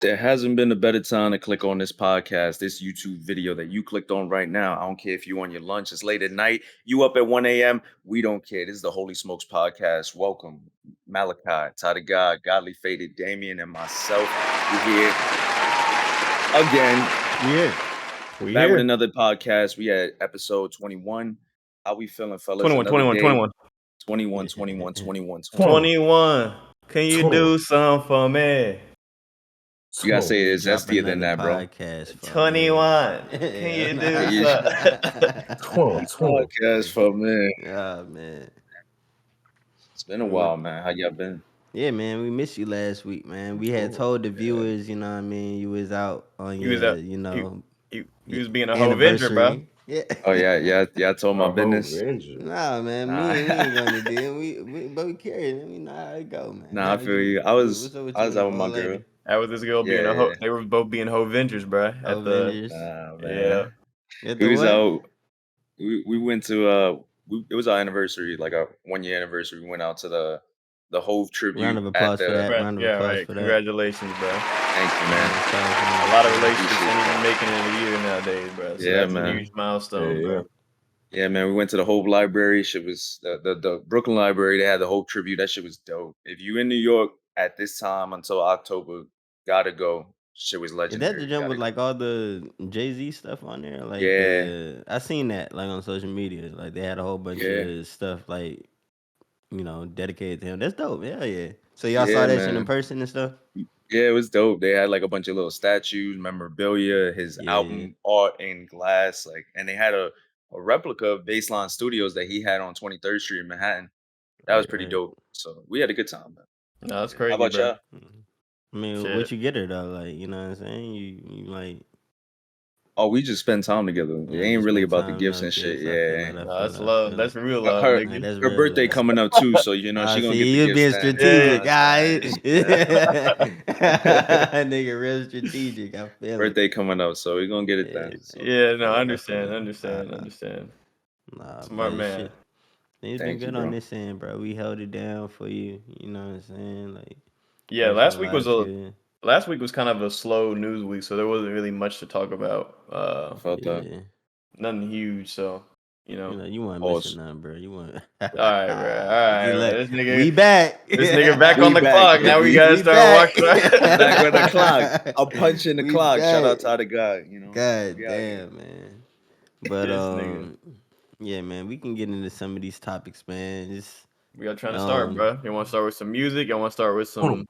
There hasn't been a better time to click on this podcast, this YouTube video that you clicked on right now. I don't care if you on your lunch, it's late at night, you up at 1 a.m. We don't care. This is the Holy Smokes podcast. Welcome, Malachi, TAITHEGAWD, Godly Faded, Damian, and myself. We're here again, Yeah, we back with here. another podcast. We at episode 21. How we feeling, fellas? 21, Another 21, day. 21. 21, 21, 21, 21. Can you 20. do something for me? You gotta say it's Drop zestier than another that, bro. podcast for 21. me. Can you do Yeah. something? 20. Podcast for me. Oh man. It's been a while, man. How y'all been? Yeah, man, we missed you last week, man. We had told the viewers, you know what I mean, you was out on He was your, out. He was being a whole venture, bro. anniversary. Yeah. Oh yeah. I told my business. Nah, man, Nah. we ain't gonna do. But we carried it. We know how it go, man. Nah, I feel you. I was What's up with out you with my and the old girl. lady? That was this girl being a Yeah. They were both being whole ventures, bro. At the Avengers. Nah, yeah. man. At We the was what? out. We went to it was our anniversary, like our 1 year anniversary. We went out to the Hove tribute. Round of applause for that. Right, Round of yeah, applause right. for that. Congratulations, bro. Thank you, man. A lot of relationships ain't even making it in a year nowadays, bro. So Yeah, that's man. a huge milestone, bro. Yeah, man. We went to the Hove Library. Shit was the Brooklyn Library. They had the Hove tribute. That shit was dope. If you in New York at this time until October, gotta go. Shit was Is legendary. that the jump Gotta with go. like all the Jay-Z stuff on there? Like Yeah. I seen that like on social media. Like they had a whole bunch of stuff like, dedicated to him. That's dope. Yeah. So y'all saw that shit in man. person and stuff? Yeah, it was dope. They had like a bunch of little statues, memorabilia, his album art in glass, like, and they had a replica of Baseline Studios that he had on 23rd Street in Manhattan. That was pretty dope. So we had a good time, man. No, that's crazy, How about bro. y'all? I mean, Shit. what you get her though? Like, you know what I'm saying? You like. Oh, we just spend time together. It Yeah, ain't just really spend about the time, gifts no and shit. gifts. I feel Yeah. it, I No, feel that's it, I love. feel That's it. real love, Her, nigga. That's her real birthday love. coming up too, so you know she gonna See, get the you gifts. being then. strategic, guys. Yeah. Nigga, real strategic. I feel Birthday coming up, so we gonna get it Yeah, then. So. Yeah, no, I I feel understand. it. Nah, Smart but man. shit. It's Thank been you, good on bro. this end, bro. We held it down for you. You know what I'm saying? Like, Yeah, last week was few- kind of a slow news week, so there wasn't really much to talk about. I felt that. yeah. Nothing huge, so You weren't Pause. missing nothing, bro. You weren't. all right, bro. All right, See, bro. look, This nigga, we back. this nigga back We on the back. clock. Now we gotta start back. watching. Back with the clock. I'm punching the We clock. Shout out back. to the guy. You know. God We out here. damn, man. But This nigga. yeah, man, we can get into some of these topics, man. Just We are trying to start, bro. You want to start with some music? You want to start with some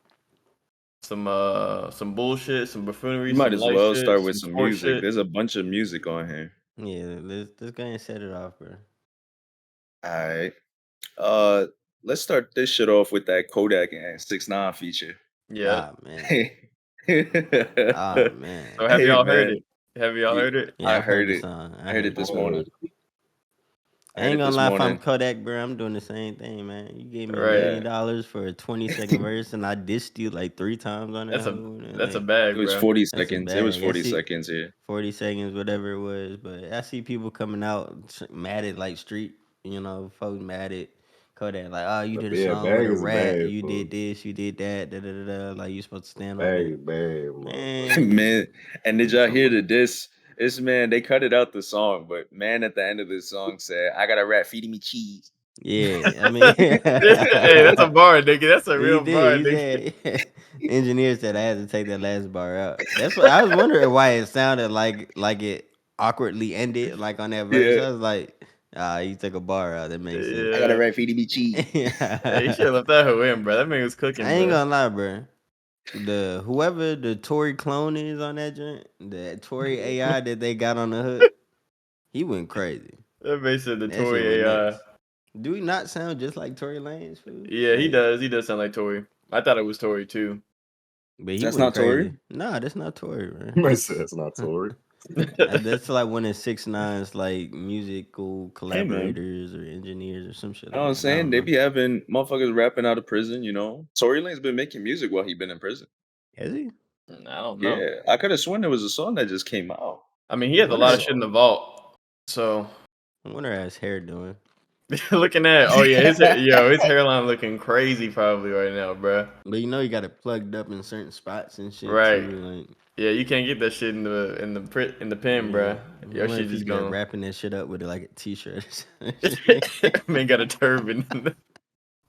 bullshit, some buffoonery, You might some as light well shit, start with some sports music. shit? There's a bunch of music on here. yeah, let's go ahead and set it off, bro. All right. Let's start this shit off with that Kodak and 6ix9ine feature. Yeah. Ah, man. Man. So have y'all heard man. it? Have y'all heard it? Yeah, I heard the it. song. I heard it this morning. I ain't gonna lie, if I'm Kodak, bro, I'm doing the same thing, man. You gave me $1 million for a 20-second verse, and I dissed you like 3 times on that. That's a bag, It was bro. 40 seconds. It was 40 seconds here. 40 seconds, whatever it was. But I see people coming out mad at like street, folks mad at Kodak, like, oh, you did a song with a rat, you did this, you did that, like you supposed to stand on it. Man, and did y'all hear the diss? This man, they cut it out the song, but man, at the end of the song said, "I got a rat feeding me cheese." Yeah, I mean, hey, that's a bar, nigga. That's a real bar, nigga. Engineer said I had to take that last bar out. That's what I was wondering, why it sounded like it awkwardly ended, like on that verse. Yeah. I was like, you took a bar out. That makes sense. I got a rat feeding me cheese. Hey, you should have left that hoe in, bro. That man was cooking. I ain't gonna lie, bro. Whoever the Tory clone is on that joint, the Tory AI that they got on the hook, he went crazy. That man said the That Tory shit went AI. nuts. Do he not sound just like Tory Lanez, fool? Yeah, he does. He does sound like Tory. I thought it was Tory too. But he That's went not crazy. Tory? Nah, that's not Tory, man. That's not Tory. That's like one of 6ix9ine's like musical collaborators or engineers or some shit. You know what I'm saying? They be having motherfuckers rapping out of prison, Tory Lane's been making music while he been in prison. Has he? I don't know. Yeah, I could have sworn there was a song that just came out. I mean, he has a lot of shit in the vault. So I wonder how his hair doing. Looking at, oh yeah, his hairline looking crazy probably right now, bro. But you know you got it plugged up in certain spots and shit Right. too. Like, Yeah, you can't get that shit in the pen, yeah. bro. I Your wonder shit if he just been gone. wrapping that shit up with like a t-shirt. Man got a turban.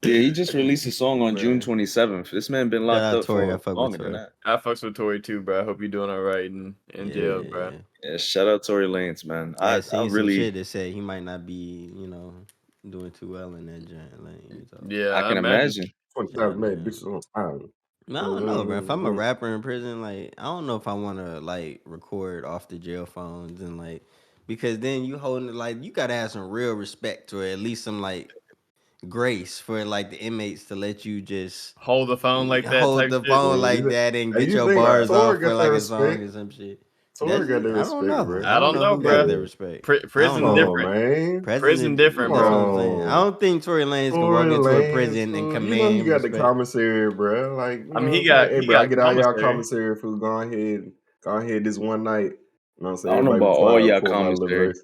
Yeah, he just released a song on June Bruh. 27th. This man been Shout locked out up Tori. I for fuck with longer than Tori. that. I fucks with Tory too, bro. I hope you're doing all right in jail, bro. Yeah. Yeah, shout out Tory Lanez, man. I had I seen some really shit that said he might not be, doing too well in that joint. Like, Yeah, I I can imagine. imagine. 25 made bitches on fire. I don't know, bro. If I'm a rapper in prison, like, I don't know if I want to like record off the jail phones and like, because then you holding it like you gotta have some real respect or at least some like grace for like the inmates to let you just Hold the phone like that hold type the shit. phone like that and Hey, get you your think bars Tori off for got that like a song respect? or some shit. Tori Does got he? that I don't respect, know. bro. I I don't don't know know, who got bro. that Yeah. respect. I don't Come Prison know. on, different. man. Prison Come different, That's bro. what I'm saying. I on. don't think Tory Lanez can walk Tory into a Lanez, prison and fool. You know he command got the respect. commissary, bro. Like, you I know mean, what I'm saying? Hey, he bro, I got get all y'all commissary. commissary, fool. Go ahead this one night. You know what I'm saying? I don't know Everybody be about all quiet. I'm y'all pouring my little commissary. verse.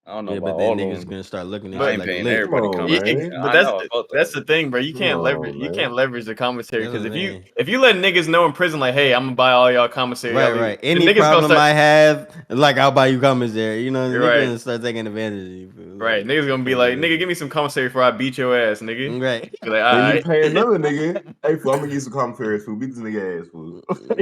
I don't know Yeah, about but then all of niggas them. gonna start looking at I you ain't like a paying lick. Come everybody on, commissary. man. But I know. I felt that's that. the thing, bro. Come on, You man. can't leverage the commissary That's what because I'm saying. if you let niggas know in prison like, hey, I'm gonna buy all y'all commissary, y'all Right, leave, right. the Any niggas gonna problem start. I have, like I'll buy you commissary. You know, You're niggas right, gonna start taking advantage of you. Fool. right. Like, Niggas you gonna be can't like, do nigga, give that. me some commissary before I beat your ass, nigga. Right. Be like, all Then you right. pay another nigga. Hey, fool, I'm gonna get some commissary, fool. Beat this nigga ass, fool.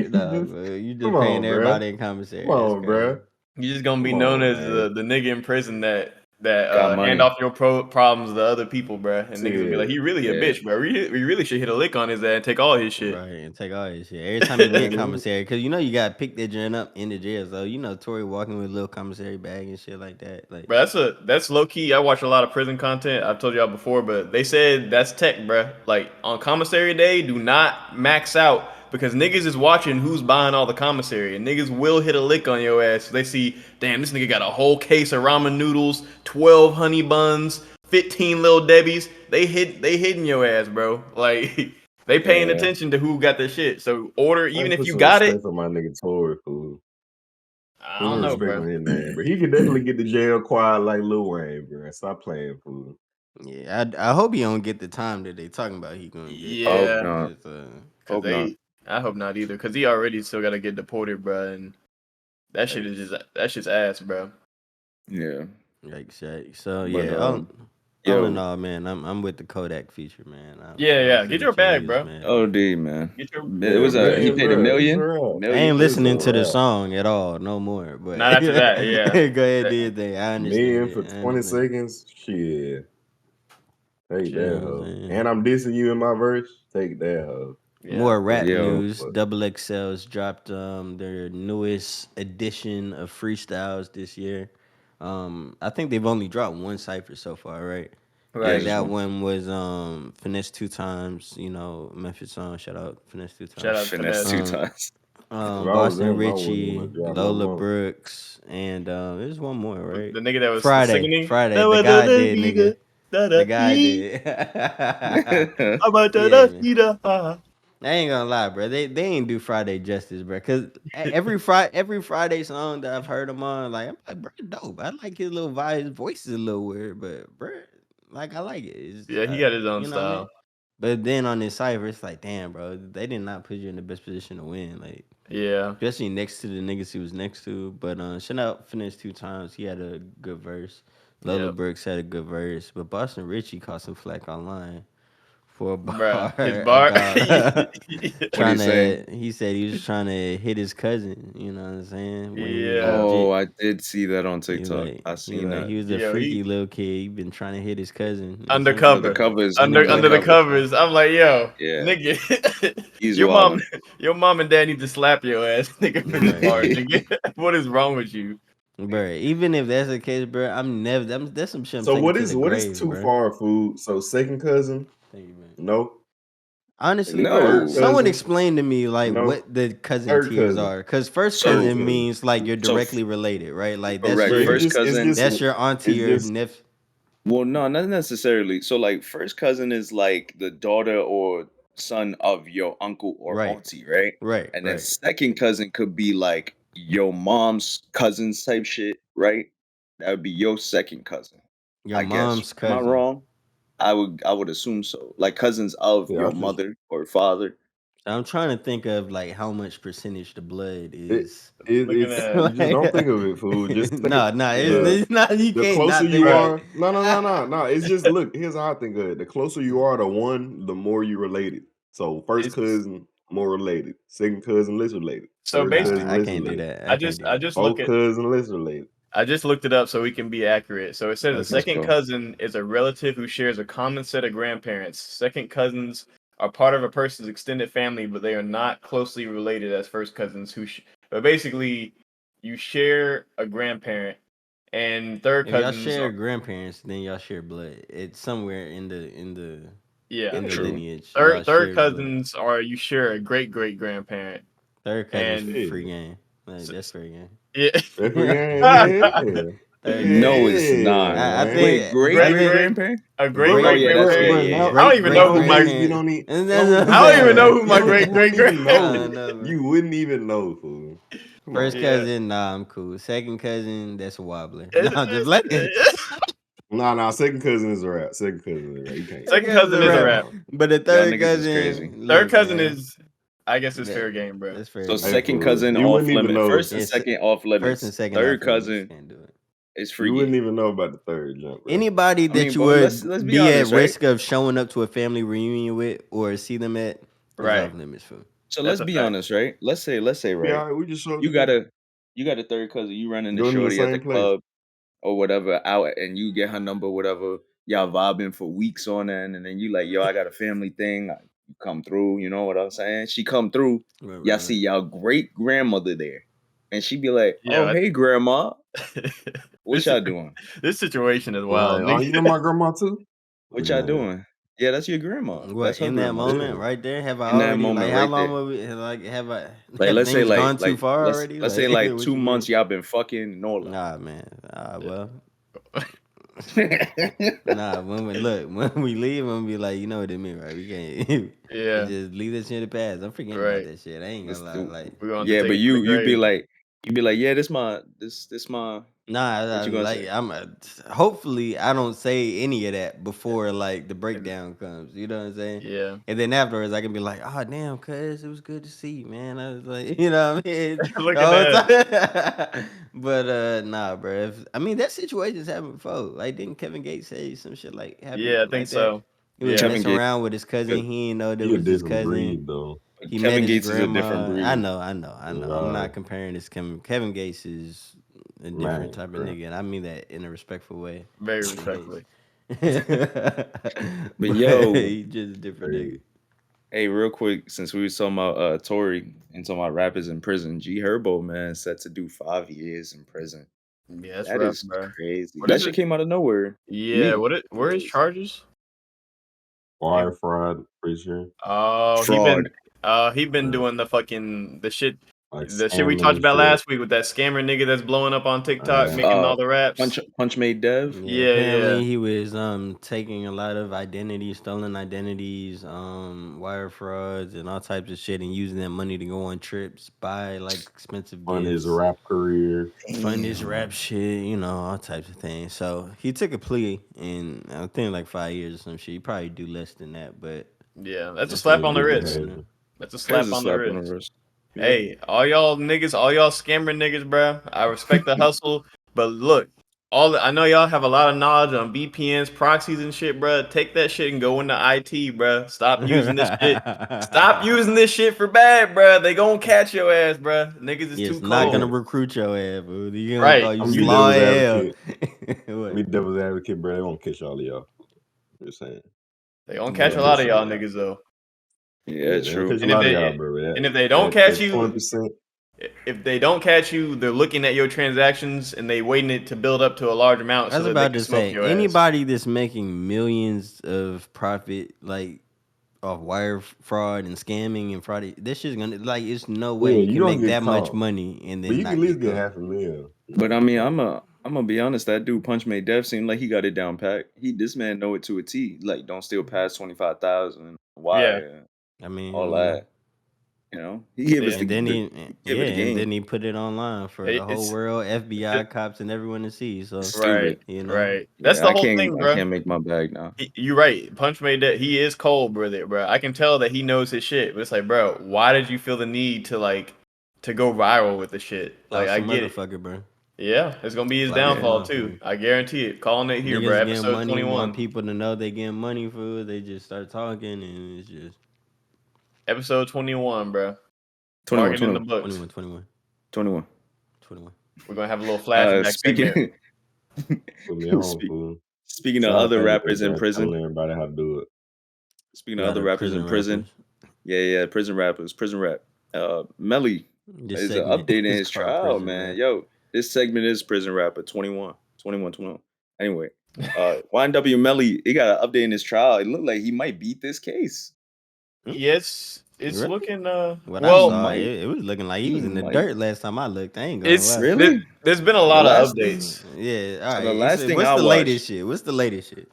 Nah, bro. You Come just paying on, bro. everybody in Come commissary. That's on, crazy. bro. You're just gonna be Come known on, as man. the nigga in prison that Got hand money. off your problems to other people, bruh. And niggas will be like, Shit. he really a Yeah. bitch, bro. We really should hit a lick on his ass and take all his shit. Right, and take all this shit. Every time you get Man, commissary, because you gotta pick that joint up in the jail. So Tory walking with a little commissary bag and shit like that. Like, But that's low key. I watch a lot of prison content. I've told y'all before, but they said that's tech, bruh. Like on commissary day, do not max out because niggas is watching who's buying all the commissary, and niggas will hit a lick on your ass. They see, damn, this nigga got a whole case of ramen noodles, 12 honey buns, 15 little Debbie's. They hitting your ass, bro. Like they paying Yeah. attention to who got the shit. So order, I even if put you some got it. respect on my nigga Tory, fool. I Put don't some know, respect bro. on his name, but he can definitely get the jail quiet like Lil Wayne, bro. Stop playing, fool. yeah, I hope he don't get the time that they talking about he gonna get. I hope Yeah. not. Just, Cause Hope not. I hope not either. Cause he already still gotta get deported, bro. And that shit is that shit's ass, bro. Yeah. yikes. So But yeah, all in Yo, all, man, I'm with the Kodak feature, man. I don't Yeah. see Get your what you bag, niggas bro. mad for. OD, man. Get your It yeah, was he man, paid a bro, it's million? real. I ain't Million? It's a listening to the wrap. song at all, no more. But not after that. Yeah. go ahead, do your thing. I understand Million it. for I 20 understand. seconds? Shit. Take You know that, what I'm hoe. saying? And I'm dissing you in my verse? Take that, hoe. Yeah. More Don't rap give a Yo. news. fuck. Double XL's dropped their newest edition of freestyles this year. I think they've only dropped one cipher so far, right? Yeah, And Right. just that one. one was Finesse Two Times, Memphis song. Shout out Finesse Two Shout Times. out Finesse Finesse. two Um, times. If I was Boston them, I wouldn't want Richie, to drop no Lola more. Brooks, and there's one more, right? The nigga that was Friday, singing. Friday. "Da The da da guy da did, dee da, nigga. da The da guy dee. did. How about da Yeah, da man. dee da ha?" I ain't gonna lie, bro. They ain't do Friday justice, bro. Cause every Friday song that I've heard him on, like I'm like, bro, dope. I like his little vibe. His voice is a little weird, but bro, like I like it. It's Yeah, he got his own you know what I mean. style. But then on this cipher, it's like, damn, bro, they did not put you in the best position to win. Like Yeah. especially next to the niggas he was next to. But shout out finished 2 times. He had a good verse. Lola Yep. Brooks had a good verse, but Boston Richie caught some flack online for a Bruh. His bar bar. about What do you trying say? to. He said he was trying to hit his cousin. You know what I'm saying? When he was Yeah. Oh, legit. I did see that on He was TikTok. like I he was seen like that. he was a Yo, freaky he little kid. He been trying to hit his cousin or some Under shit. undercover. the covers. Under the Under the Yeah. covers. covers. I'm like, yo, Yeah. nigga, He's wilding. your mom and dad need to slap your ass, nigga, for this bar, Right. nigga. What is wrong with you? Bro, even if that's the case, bro, I'm never. That's some shit I'm So taking to the what is grave, too bro. far, food? So second cousin? Thank you, man. No. Honestly, bro, Third No. someone cousin? explain to me like No. what the cousin Third tiers cousin. are. Cause first Third So cousin cousin. means like you're so directly related, right? Like correct. Bro, First cousin. that's your auntie it's or just nephew. Well, no, not necessarily. So like first cousin is like the daughter or son of your uncle or Right, auntie, right? right, And then right. second cousin could be like your mom's cousins type shit, right? That would be your second cousin. Your I guess. mom's Am I cousin. wrong? I would assume so. Like cousins of Yeah, your mother or father. I'm trying to think of like how much percentage the blood it, is. Looking it's at you just Like, don't think of it, fool. Just think no, the it's not. You the can't closer not you think of Bruh, are. it. No. It's just look. Here's how I think of it. The closer you are to one, the more you related. So first it's cousin more related. Second cousin less related. so Third basically cousin Nah, I less can't do related. that. I I can't just do I that. just look Fourth at cousin less related. I just looked it up so we can be accurate. So it says a Okay. Let's second go. cousin is a relative who shares a common set of grandparents. Second cousins are part of a person's extended family, but they are not closely related as first cousins but basically you share a grandparent and third If y'all cousins share are grandparents, then y'all share blood. It's somewhere in the yeah. in the True. lineage. Y'all Third share blood. cousins are you share a great great grandparent. Third cousin's And Yeah. free game. Like s- that's s- free game. yeah. That's free game. Yeah. Third No, cousin. it's Yeah, not. I man. Wait, think great I great great think great grandparent? a great great Oh great yeah, that's grandparent. yeah, Bro, yeah, now, I yeah. don't even great know who my nowadays we grandparent. don't need. And No, that's what no, I'm I don't even know saying. who my you great wouldn't great even grandparent. I don't know. know, bro. You wouldn't even know, fool. Come First on. Yeah. cousin, nah, I'm cool. Second cousin, that's a wobbler. No, It's- I'm just playing. Nah. Second cousin is a rap. Second cousin is a rap. You can't. Second Second cousin's cousin a is a rap. wrap. Nah. But the Y'all third niggas is crazy. cousin, Third look, cousin man. is, I guess, it's That, fair game, bro. that's fair So Hey, game. second fool. cousin You off wouldn't even limit. know. First and It's second off first and limits. second Third off limits. cousin Can't do it. is free You wouldn't game. even know about the third jump, bro. Anybody I mean, that you but let's would be be at honest, right? risk of showing up to a family reunion with or see them at is Right. off limits for. So That's let's a be fact. honest, right? Let's say Yeah, right. all right, we just showed You the got day. a third cousin, you running the Going to the shorty at the same place. club or whatever out and you get her number, whatever, y'all vibing for weeks on end, and then you like, yo, I got a family thing. You come through, you know what I'm saying? She come through, y'all see Right. y'all great grandmother there. And she be like, oh, Yeah. hey grandma, what this y'all doing? this situation is wild. Like, oh, you know my grandma too? What y'all Man, doing? Yeah, that's your grandma. What That's her in that grandma. moment yeah. right there? Have I In that already like moment how right long there. will we like Like have let's say things gone too far let's already? let's say Like like what 2 you months mean? y'all been fucking and all Nah, man. Well. that. Nah, when we look, when we leave, I'm gonna be like, you know what it mean, right? We can't Yeah. just leave that shit in the past. I'm forgetting about Right. that shit. I ain't gonna Let's lie. do Like, We're going to yeah, take but it to the grave. you be like, yeah, this my nah, what you gonna like say? hopefully I don't say any of that before like the breakdown comes. You know what I'm saying? Yeah. And then afterwards, I can be like, "Oh damn, cuz it was good to see you, man." I was like, you know what I mean? Look The at whole that. time. But nah, bro. I mean, that situation's happened before. Like, didn't Kevin Gates say some shit like happened Yeah, I think like that? so. He was Yeah. Kevin messing Gates around with his cousin. He didn't know that He a was his different cousin. breed, though. He met Kevin his Gates is a different grandma. I breed. know. I'm Right. not comparing this. Kevin Gates is a different Man, type of bro. nigga, and I mean that in a respectful way. Very Kevin Gates. respectfully. But But yo, he just a different nigga. Crazy. hey, real quick, since we were talking about Tory and talking about rappers in prison, G Herbo, man, set to do 5 years in prison. Yeah, that's That rough, is bro. crazy. What That is shit it? came out of nowhere. Yeah, Me. where his charges? They- Wire fraud, pretty sure. Oh, Fraud. he been Uh, doing like the shit we scamming talked and about shit. last week with that scammer nigga that's blowing up on TikTok Yeah. making all the raps. Punch made Dev. Yeah, Yeah, yeah. apparently he was taking a lot of identities, stolen identities, wire frauds, and all types of shit, and using that money to go on trips, buy like expensive On his gifts, rap career. fund his Damn. rap shit, all types of things. So he took a plea, and I think like 5 years or some shit. He probably do less than that, but Yeah, that's a that's slap what on the he Good wrist. doing. behavior. That's a That is slap a on the slap on the wrist. wrist. Yeah. Hey, all y'all niggas, all y'all scammer niggas, bro. I respect the hustle, but look, I know y'all have a lot of knowledge on VPNs, proxies, and shit, bro. Take that shit and go into IT, bro. Stop using this shit. Stop using this shit for bad, bro. They gonna catch your ass, bro. Niggas is too It's not gonna cold. recruit your ass, bro. You gonna Right. call you I'm gonna be slaw devil's hell. advocate. What? Me devil's advocate, bro. They won't catch all of y'all. Just saying. They gonna They catch Yeah, a won't lot that's of catch all y'all of true. y'all. niggas though. Yeah, Yeah, they don't true. catch a And if lot of they y'all, bro. and if they don't catch That you, 20%. if they don't catch you, they're looking at your transactions and they waiting it to build up to a large amount I so was that they about can to smoke say your ass. anybody that's making millions of profit, like off wire fraud and scamming and fraud, this shit's gonna like. It's no way Yeah, you you can don't make get that much caught. money and But then you can at not least get get caught. half a meal. But I mean, I'm gonna be honest. That dude Punch made Dev seem like he got it down pat. This man know it to a T. Like, don't steal past 25,000. Yeah. Wire, I all mean, that. You know, he gave us Yeah. And then give it the and game. then he put it online for the whole It's world, FBI cops, and everyone to see. So right, Stupid. you know, right. That's Yeah, the whole thing, I bro. can't make my bag now. You're right. Punch made that. He is cold with it, bro. I can tell that he knows his shit. But it's like, bro, why did you feel the need to to go viral with the shit? Like, lost I a get it. motherfucker, bro. Yeah, it's gonna be his Lost a Yeah. downfall too. motherfucker. I guarantee it. Calling it here, bro. Niggas getting Episode money, want 21. people to know they getting money for it. They just start talking, and it's just Episode 21, bro. 21, Mark it in the 21, books. 21, 21, 21. 21. We're gonna have a little flashback segment. Speaking Put me on, speak, fool. speaking of Shout out other to Anchor, rappers in bro. prison, Telling everybody how to do it. speaking A of lot other of rappers in prison prison, rappers. yeah, prison rappers, prison rap. Melly This is an segment update in is his called trial, prison man. rap. Yo, this segment is prison rapper 21, 21, 21. Anyway, YNW Melly, he got an update in his trial. It looked like he might beat this case. Yes, it's Really? looking What I He well, saw, might. it was looking like he He was in the might. dirt last time I looked. I ain't gonna lie. Really? there's been a So the lot of last updates. Yeah, all so the right. last So thing what's I the watched latest shit? What's the latest shit?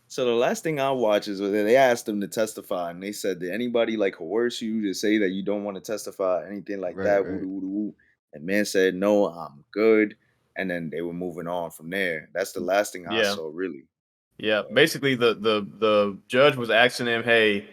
So the last thing I watched is when they asked him to testify, and they said, "Did anybody like coerce you to say that you don't want to testify, anything like Right, that?" Woo, right. woo, woo, woo. And man said, "No, I'm good." And then they were moving on from there. That's the last thing I Yeah. saw, really. Yeah, basically the judge was asking him, "Hey,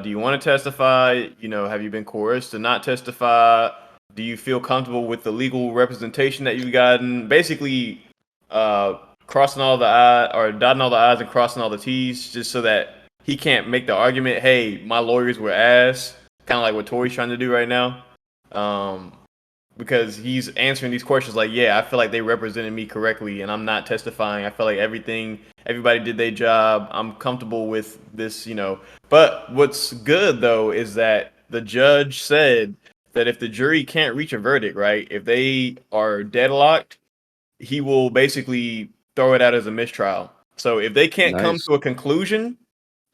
do you want to testify? You know, have you been coerced to not testify? Do you feel comfortable with the legal representation that you've gotten?" Basically, uh, crossing all the I or dotting all the I's and crossing all the T's, just so that he can't make the argument, "Hey, my lawyers were ass," kind of like what Tori's trying to do right now. Um, because he's answering these questions like, yeah, I feel like they represented me correctly and I'm not testifying. I feel like everybody did their job. I'm comfortable with this, you know. But what's good though is that the judge said that if the jury can't reach a verdict, right, if they are deadlocked, he will basically throw it out as a mistrial. So if they can't come Nice. to a conclusion,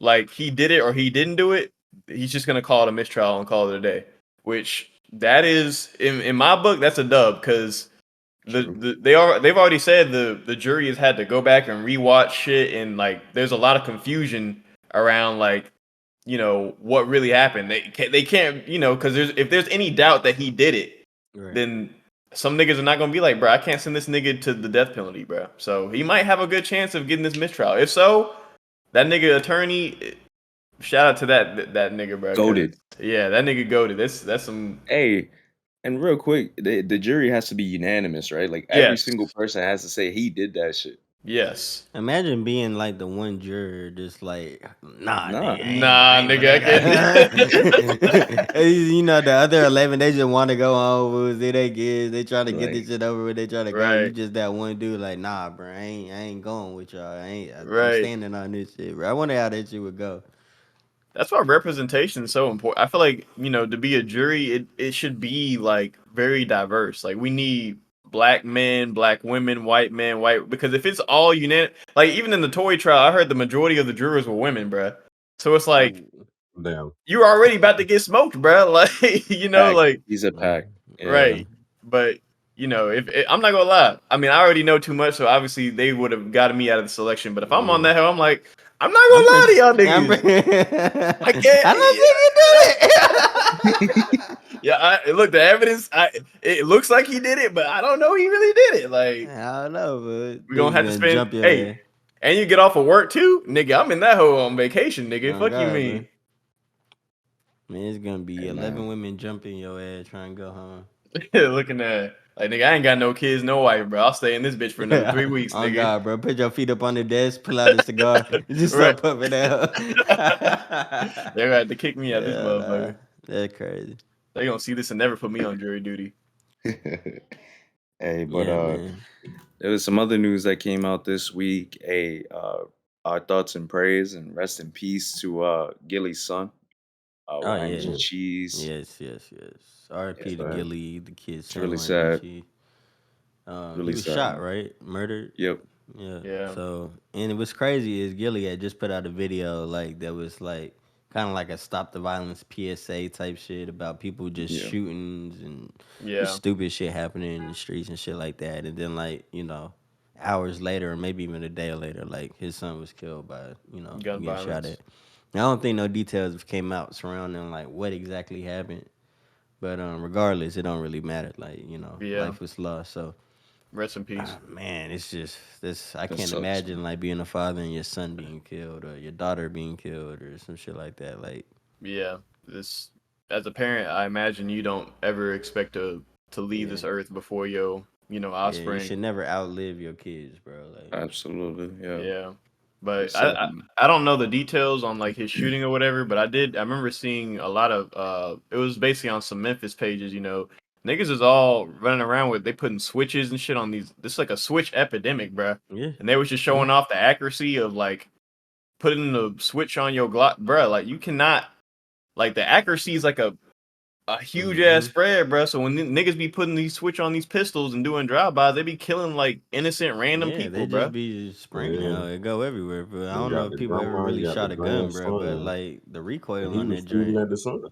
like he did it or he didn't do it, he's just gonna call it a mistrial and call it a day. Which that is in my book, that's a dub because True. they've already said the jury has had to go back and rewatch shit and like there's a lot of confusion around like what really happened. They can't because if there's any doubt that he did it, Right. then some niggas are not gonna be like, bro, I can't send this nigga to the death penalty, bro. So he might have a good chance of getting this mistrial. If so, that nigga attorney, shout out to that nigga, bro. Cause Goated. yeah, that nigga goaded. That's some Hey, and real quick, the jury has to be unanimous, right? Like every yes, single person has to say he did that shit. yes. Imagine being like the one juror, just like, nah, Nah. nigga, I Nah, ain't nigga, I gonna do can't. that. You know, the other 11, they just want to go on with their kids. They trying to get this Like, shit over with. They trying to go. You Right, just that one dude, like, nah, bro, I ain't going with y'all. I'm right. standing on this shit, bro. I wonder how that shit would go. That's why representation is so important. I feel like, to be a jury, it should be like very diverse. Like we need black men, black women, white men, white because if it's all unanimous, like even in the Tory trial, I heard the majority of the jurors were women, bruh. So it's like Ooh, Damn. you're already about to get smoked, bruh. Like, pack. like He's a yeah, pack. Yeah. yeah. right. But if I'm not gonna lie, I mean, I already know too much, so obviously they would have gotten me out of the selection. But if I'm on Yeah. that hill, I'm like, I'm not I'm gonna lie to pretty. y'all I'm niggas. pretty. I can't. I don't think he did it. Yeah, look, the evidence. It looks like he did it, but I don't know he really did it. Like I don't know, but we're gonna niggas have to gonna spend. jump your Hey, ass. and you get off of work too, nigga. I'm in that hole on vacation, nigga. Oh Fuck you, God, bro. mean? Man, it's gonna be Hey 11 man. women jumping your ass trying to go home. Looking at like nigga, I ain't got no kids, no wife, bro. I'll stay in this bitch for another 3 weeks, Oh nigga. God, bro. Put your feet up on the desk, pull out a cigar, and just Right. start puffing out. They're gonna have to kick me out this Yeah, nah. motherfucker. That's crazy. They gonna see this and never put me on jury duty. Hey, but Yeah, man. there was some other news that came out this week. Our thoughts and prayers and rest in peace to Gilly's son, Oh Ryan G. yeah. Mm, Cheese. Yes, yes, yes. Yeah, R.I.P. to sad. Gilly, the kid's it's son, really Ryan G. sad. Cheese. He Really was sad, shot, man. right? Murdered. Yep. Yeah. Yeah. So, and what's crazy is Gilly had just put out a video like that was like kind of like a stop the violence PSA type shit about people just Yeah. shootings and just Yeah. stupid shit happening in the streets and shit like that. And then like hours later or maybe even a day later, like his son was killed by Gun getting shot violence. at. I don't think no details have came out surrounding like what exactly happened. But regardless, it don't really matter. Like Yeah. life was lost. So Rest in peace. man, it's just this. I That can't sucks, imagine man. like being a father and your son being killed or your daughter being killed or some shit like that. Like Yeah. This as a parent, I imagine you don't ever expect to leave yeah, this earth before your yeah, you offspring. should never outlive your kids, bro. Like Absolutely, yeah. Yeah. But It's sad, man. I don't know the details on like his shooting or whatever, but I remember seeing a lot of it was basically on some Memphis pages, Niggas is all running around with they putting switches and shit on these. This is like a switch epidemic, bruh. yeah, And they was just yeah, showing off the accuracy of like putting the switch on your Glock, bruh. Like you cannot like the accuracy is like a huge ass hmm spread, bruh. So when niggas be putting these switch on these pistols and doing drive-bys, they be killing like innocent random yeah. They people, just bruh. be spraying Yeah. it go everywhere. But I You don't know got if the people ever grandma, really you got the shot a gun, bro. But grandson, like the and recoil he on was that shooting joint, at the son.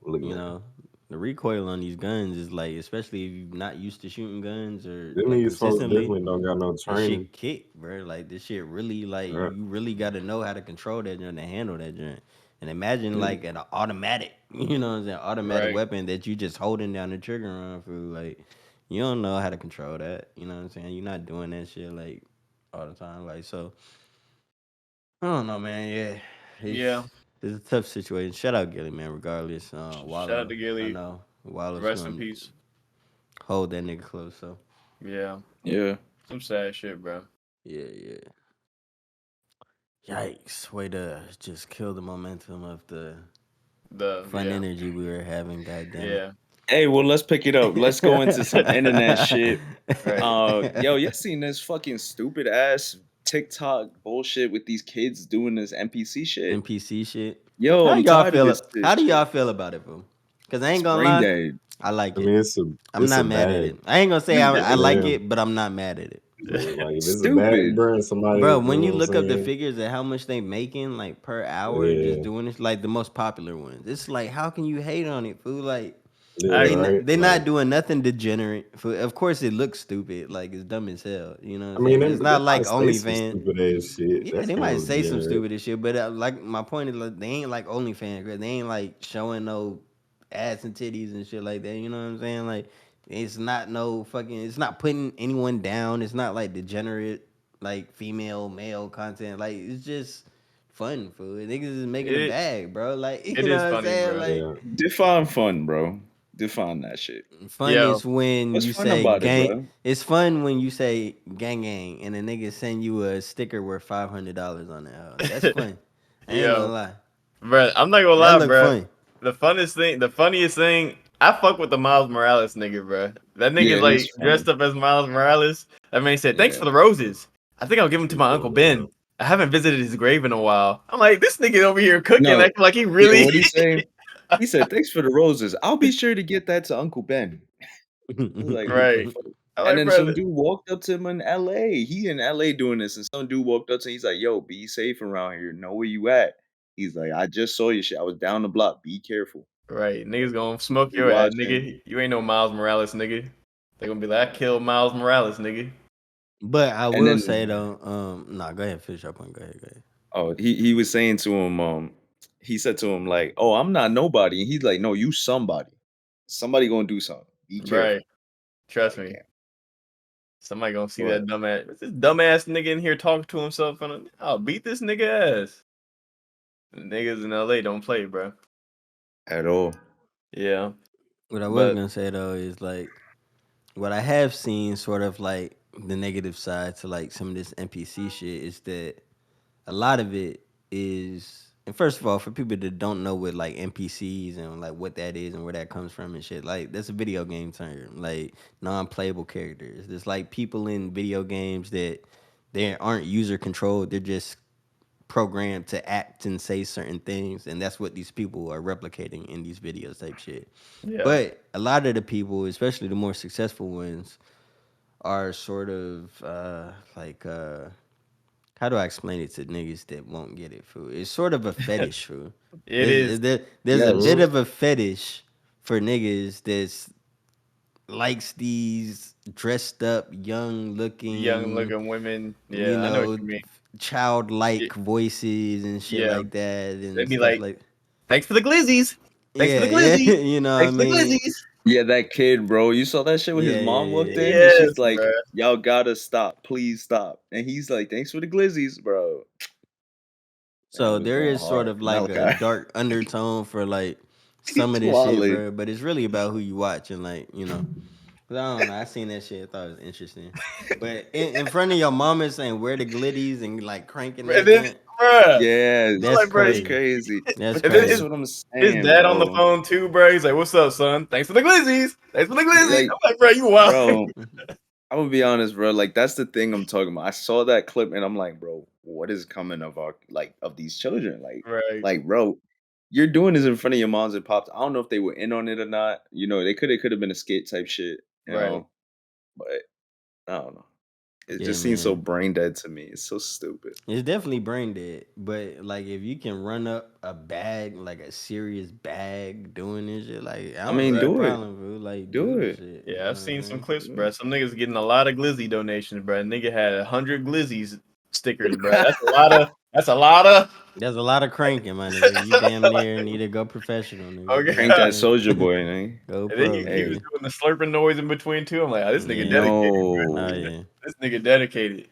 Looking you at him. know, the recoil on these guns is like, especially if you're not used to shooting guns or Them like these folks consistently. definitely don't got no That training. shit kick, bro. Like this shit really like Right. you really got to know how to control that joint and handle that joint. And imagine Yeah. like an automatic, you know what I'm saying, automatic Right. weapon that you just holding down the trigger on for like you don't know how to control that. You know what I'm saying? You're not doing that shit like all the time. Like so I don't know, man. Yeah. Yeah. It's a tough situation. Shout out Gilly, man, regardless. Shout out Wallow, to I Gilly. know. Wallow's Rest in gonna peace. hold that nigga close, so Yeah. Yeah. Some sad shit, bro. yeah, yeah. Yikes. Way to just kill the momentum of the fun Yeah. energy we were having, god damn it. Yeah. Hey, well, let's pick it up. Let's go into some internet shit. Right. Yo, you seen this fucking stupid ass TikTok bullshit with these kids doing this NPC shit? NPC shit. Yo, How I'm y'all tired of feel this shit. how do y'all feel about it, bro? Cause I It's ain't gonna brain lie, dead. I like I it. mean, I'm it's a not mad at bag. it. I ain't gonna say You I like Yeah, it, but I'm not mad at it. like if it's a bag, stupid. bro, and somebody, Bro, you when you know what I'm look up the saying? figures of how much they making like per hour just Yeah, doing this, like the most popular ones, it's like how can you hate on it, fool? Like I yeah, agree. right. they Like, not doing nothing degenerate. Fool. Of course, it looks stupid, like it's dumb as hell. You know what I'm I saying? mean, But it's they not might like say some OnlyFans. stupid ass shit. Yeah, That's they kind might of say some degenerate. stupid as shit, but like my point is, like, they ain't like OnlyFans, right? They ain't like showing no ass and titties and shit like that. You know what I'm saying? Like, it's not no fucking. It's not putting anyone down. It's not like degenerate, like female male content. Like, it's just fun, fool. Niggas is making a It bag, bro. Like, it you know is what I'm funny, saying? bro. Like, Yeah, Define fun, bro. Define that shit. fun Yo, is when What's you fun say about it, gang. bro? It's fun when you say gang gang and a nigga send you a sticker worth $500 on it. That's fun. I ain't gonna yo, lie. bro. I'm not gonna That lie, look bro. fun. The funniest thing, I fuck with the Miles Morales nigga, bro. That nigga Yeah, like he's funny. dressed up as Miles Morales. That man said, "Thanks Yeah. for the roses. I think I'll give them to my uncle yeah. Ben. I haven't visited his grave in a while." I'm like, this nigga over here cooking, No, acting like he yeah, really. what he say? He said, "Thanks for the roses. I'll be sure to get that to Uncle Ben." I was like, "What the Right. fuck?" I'm And like, then some brother. dude walked up to him in LA. He in LA doing this, and some dude walked up to him. He's like, "Yo, be safe around here. Know where you at." He's like, "I just saw your shit. I was down the block. Be careful. Right. Niggas gonna smoke Be your ass, watching." nigga. You ain't no Miles Morales, nigga. They gonna be like, I killed Miles Morales, nigga. But I And will say then, though, nah, go ahead, finish your point. Go ahead, go ahead. oh, he was saying to him, he said to him like, "Oh, I'm not nobody." And he's like, "No, you somebody. Somebody gonna do something. Be Right. careful." Trust Like, me. damn. Somebody gonna see But that dumbass. What's this dumbass nigga in here talking to himself? I'll beat this nigga ass. The niggas in LA don't play, bro. at all. Yeah. What I was But gonna say though is like what I have seen sort of like the negative side to like some of this NPC shit is that a lot of it is, and first of all, for people that don't know what like NPCs and like what that is and where that comes from and shit, like that's a video game term, like non-playable characters. There's like people in video games that they aren't user controlled. They're just programmed to act and say certain things, and that's what these people are replicating in these videos type shit. yeah. But a lot of the people, especially the more successful ones, are sort of how do I explain it to niggas that won't get it, fool? It's sort of a fetish, fool. It is There's a Yes. bit Mhm. of a fetish for niggas that's likes these dressed up, young young looking, looking women. you Yeah, I know what know, you mean. childlike Y- voices and shit Yeah. like that They'd and be stuff like, like thanks for the glizzies. Thanks for the Yeah, glizzy. you know what I Thanks for the mean? glizzies. Yeah, that kid, bro. You saw that shit when his Yeah, mom yeah, walked yeah. in and Yes, she's like, bro. "Y'all gotta stop, please stop." And he's like, "Thanks for the glizzies, bro." Man, he So was there going is sort hard. of like a Malachi, dark undertone for like some he's of this shit, wilding. bro. But it's really about who you watch and like, you know. 'Cause I don't know. I seen that shit. I thought it was interesting. But in front of your mama saying where the glitties and like cranking And that then, joint, bruh, Yes, I'm that's like, bro, that's crazy. crazy. That's and then That's crazy. what I'm his saying, dad on the bro. phone too, bro. He's like, "What's up, son? Thanks for the glizzies. Thanks for the glizzies." Like, I'm like, bro, you wild. bro, I'm gonna be honest, bro. Like, that's the thing I'm talking about. I saw that clip and I'm like, bro, what is coming of our like of these children? Right, Bro, you're doing this in front of your moms and pops. I don't know if they were in on it or not. You know, it could have been a skit type shit, you right. know, but I don't know. It Yeah, just seems so man. brain dead to me. It's so stupid. It's definitely brain dead. But like if you can run up a bag, like a serious bag doing this shit, like I I don't mean, see Right. a do it. problem, bro. Like Do do the it. shit. You Yeah, I've know what seen I some mean? clips, Do bro. Some niggas getting a lot of glizzy donations, bro. Nigga had 100 glizzies stickers, bro. it. That's a lot of. That's a lot of. There's a lot of cranking, my nigga. You damn near need to go professional, nigga. You know Okay. Crank what I'm that saying? soldier boy, man. Go And then pro, he was Hey, nigga. doing the slurping noise in between too. I'm like, oh, this nigga Yeah. dedicated, bro. Oh no. yeah. This nigga dedicated.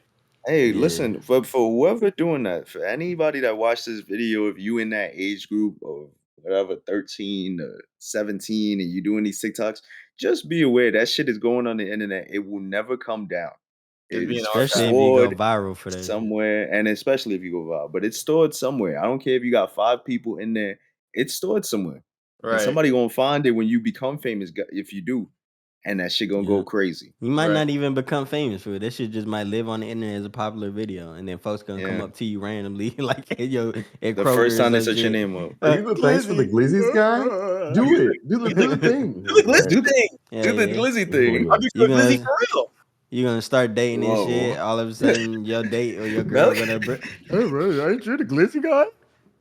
Hey, Yeah. listen, for whoever doing that, for anybody that watched this video, if you in that age group of whatever, 13 to 17, and you doing these TikToks, just be aware that shit is going on the internet. It will never come down. It's It being is Especially archived. if you go stored viral for that shit. somewhere, and especially if you go viral, but it's stored somewhere. I don't care if you got 5 people in there, it's stored somewhere. And Right, somebody gonna find it when you become famous, if you do, and that shit gonna Yeah. go crazy. You might right. not even become famous for it. That shit just might live on the internet as a popular video, and then folks gonna come Yeah. up to you randomly, like at The first Kroger or time they some search your shit. name up. Are you the thanks for the Glizzy. glizzies guy? You Do it. you Do the the thing. do the glizzy Do the thing. Yeah, do the yeah. glizzy Yeah. thing. I'll be You so glizzy gonna for real. you gonna start dating and Whoa. shit. All of a sudden, your date or your girl Mel- gonna. Hey, bro, ain't you the glizzy guy? Aren't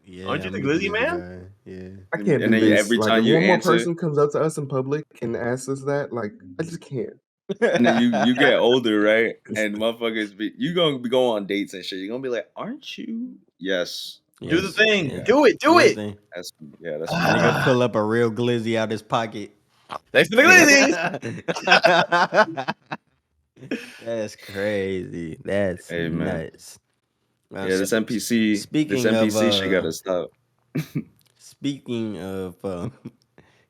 Yeah, you the I'm the glizzy glizzy man? guy. Yeah. I can't and do then this. every Like time if you one more answer, person comes up to us in public and asks us that, like I just can't. and then you get older, right? And motherfuckers you gonna be going on dates and shit. You're gonna be like, aren't you? Yes. Do the Yes. thing. Yeah. Yeah. Do it. Do Do the it. thing. That's that's me. Nigga Ah, pull up a real glizzy out his pocket. thanks for the Yeah. glizzies. That's crazy. That's Hey man. nuts. Yeah, So, This speaking of NPC shit gotta stop.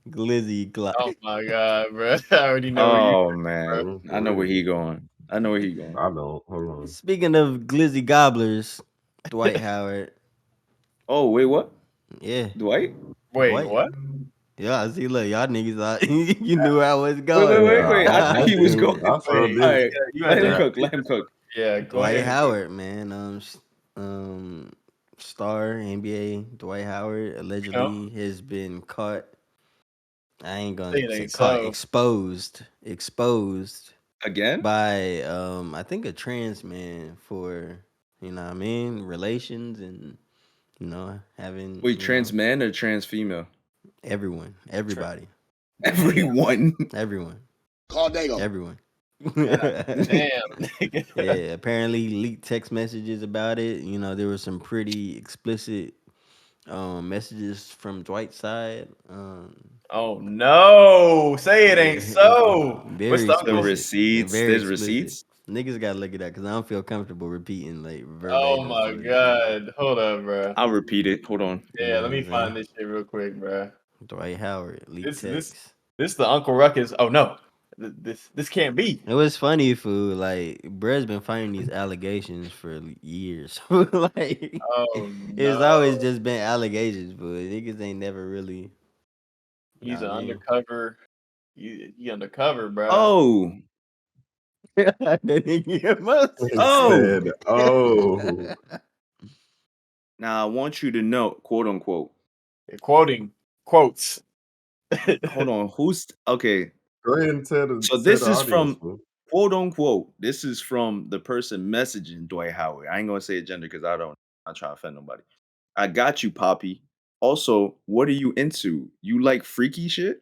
glizzy Oh my god, bro. I already know where you Oh bro. man. I know where Wait, he going. I know where he going. I don't. Hold on. speaking of glizzy gobblers, Dwight Howard. Oh, wait, what? Yeah, Dwight? Wait, Dwight. what? Yeah, I see. Look, y'all niggas, you knew where I was Wait, going. wait, Yeah, wait. I I thought he was do. going. I sure Wait, All do. right. you Let had him to cook. Let him cook. yeah, go Dwight ahead and cook. Howard, man. Star NBA Dwight Howard You know, allegedly has been caught. I ain't say gonna it say ain't caught, so. exposed Again? by I think a trans man for what I mean relations and having Wait, trans man or trans female? everyone, Tra- everybody, Damn. Everyone. everyone, Call Dago. everyone. God damn. Yeah, apparently leaked text messages about it. There were some pretty explicit messages from Dwight's side. Oh no. Say it ain't Yeah, so. What's very the The uncle? explicit. receipts. Very There's explicit. receipts. Niggas gotta look at that because I don't feel comfortable repeating like Oh verbatim my for you. god. Hold up, bro. I'll repeat it. Hold on. You Yeah, know let what me I'm saying? find this shit real quick, bro. Dwight Howard leaked This text. this the Uncle Ruckus. Oh no. This can't be. It was funny, fool. Like, bruh's been fighting these allegations for years. Like, Oh it's no. always just been allegations, but niggas ain't never really. He's I an mean, undercover. You undercover, bro. Oh. that nigga most. It Oh. said, "Oh, Now I want you to know, quote unquote. Quoting quotes. Hold on. Who's okay? go ahead and So tell this the is audience, from man." quote unquote. This is from the person messaging Dwight Howard. I ain't gonna say a gender because I'm trying to offend nobody. I got you, Poppy. Also, what are you into? You like freaky shit?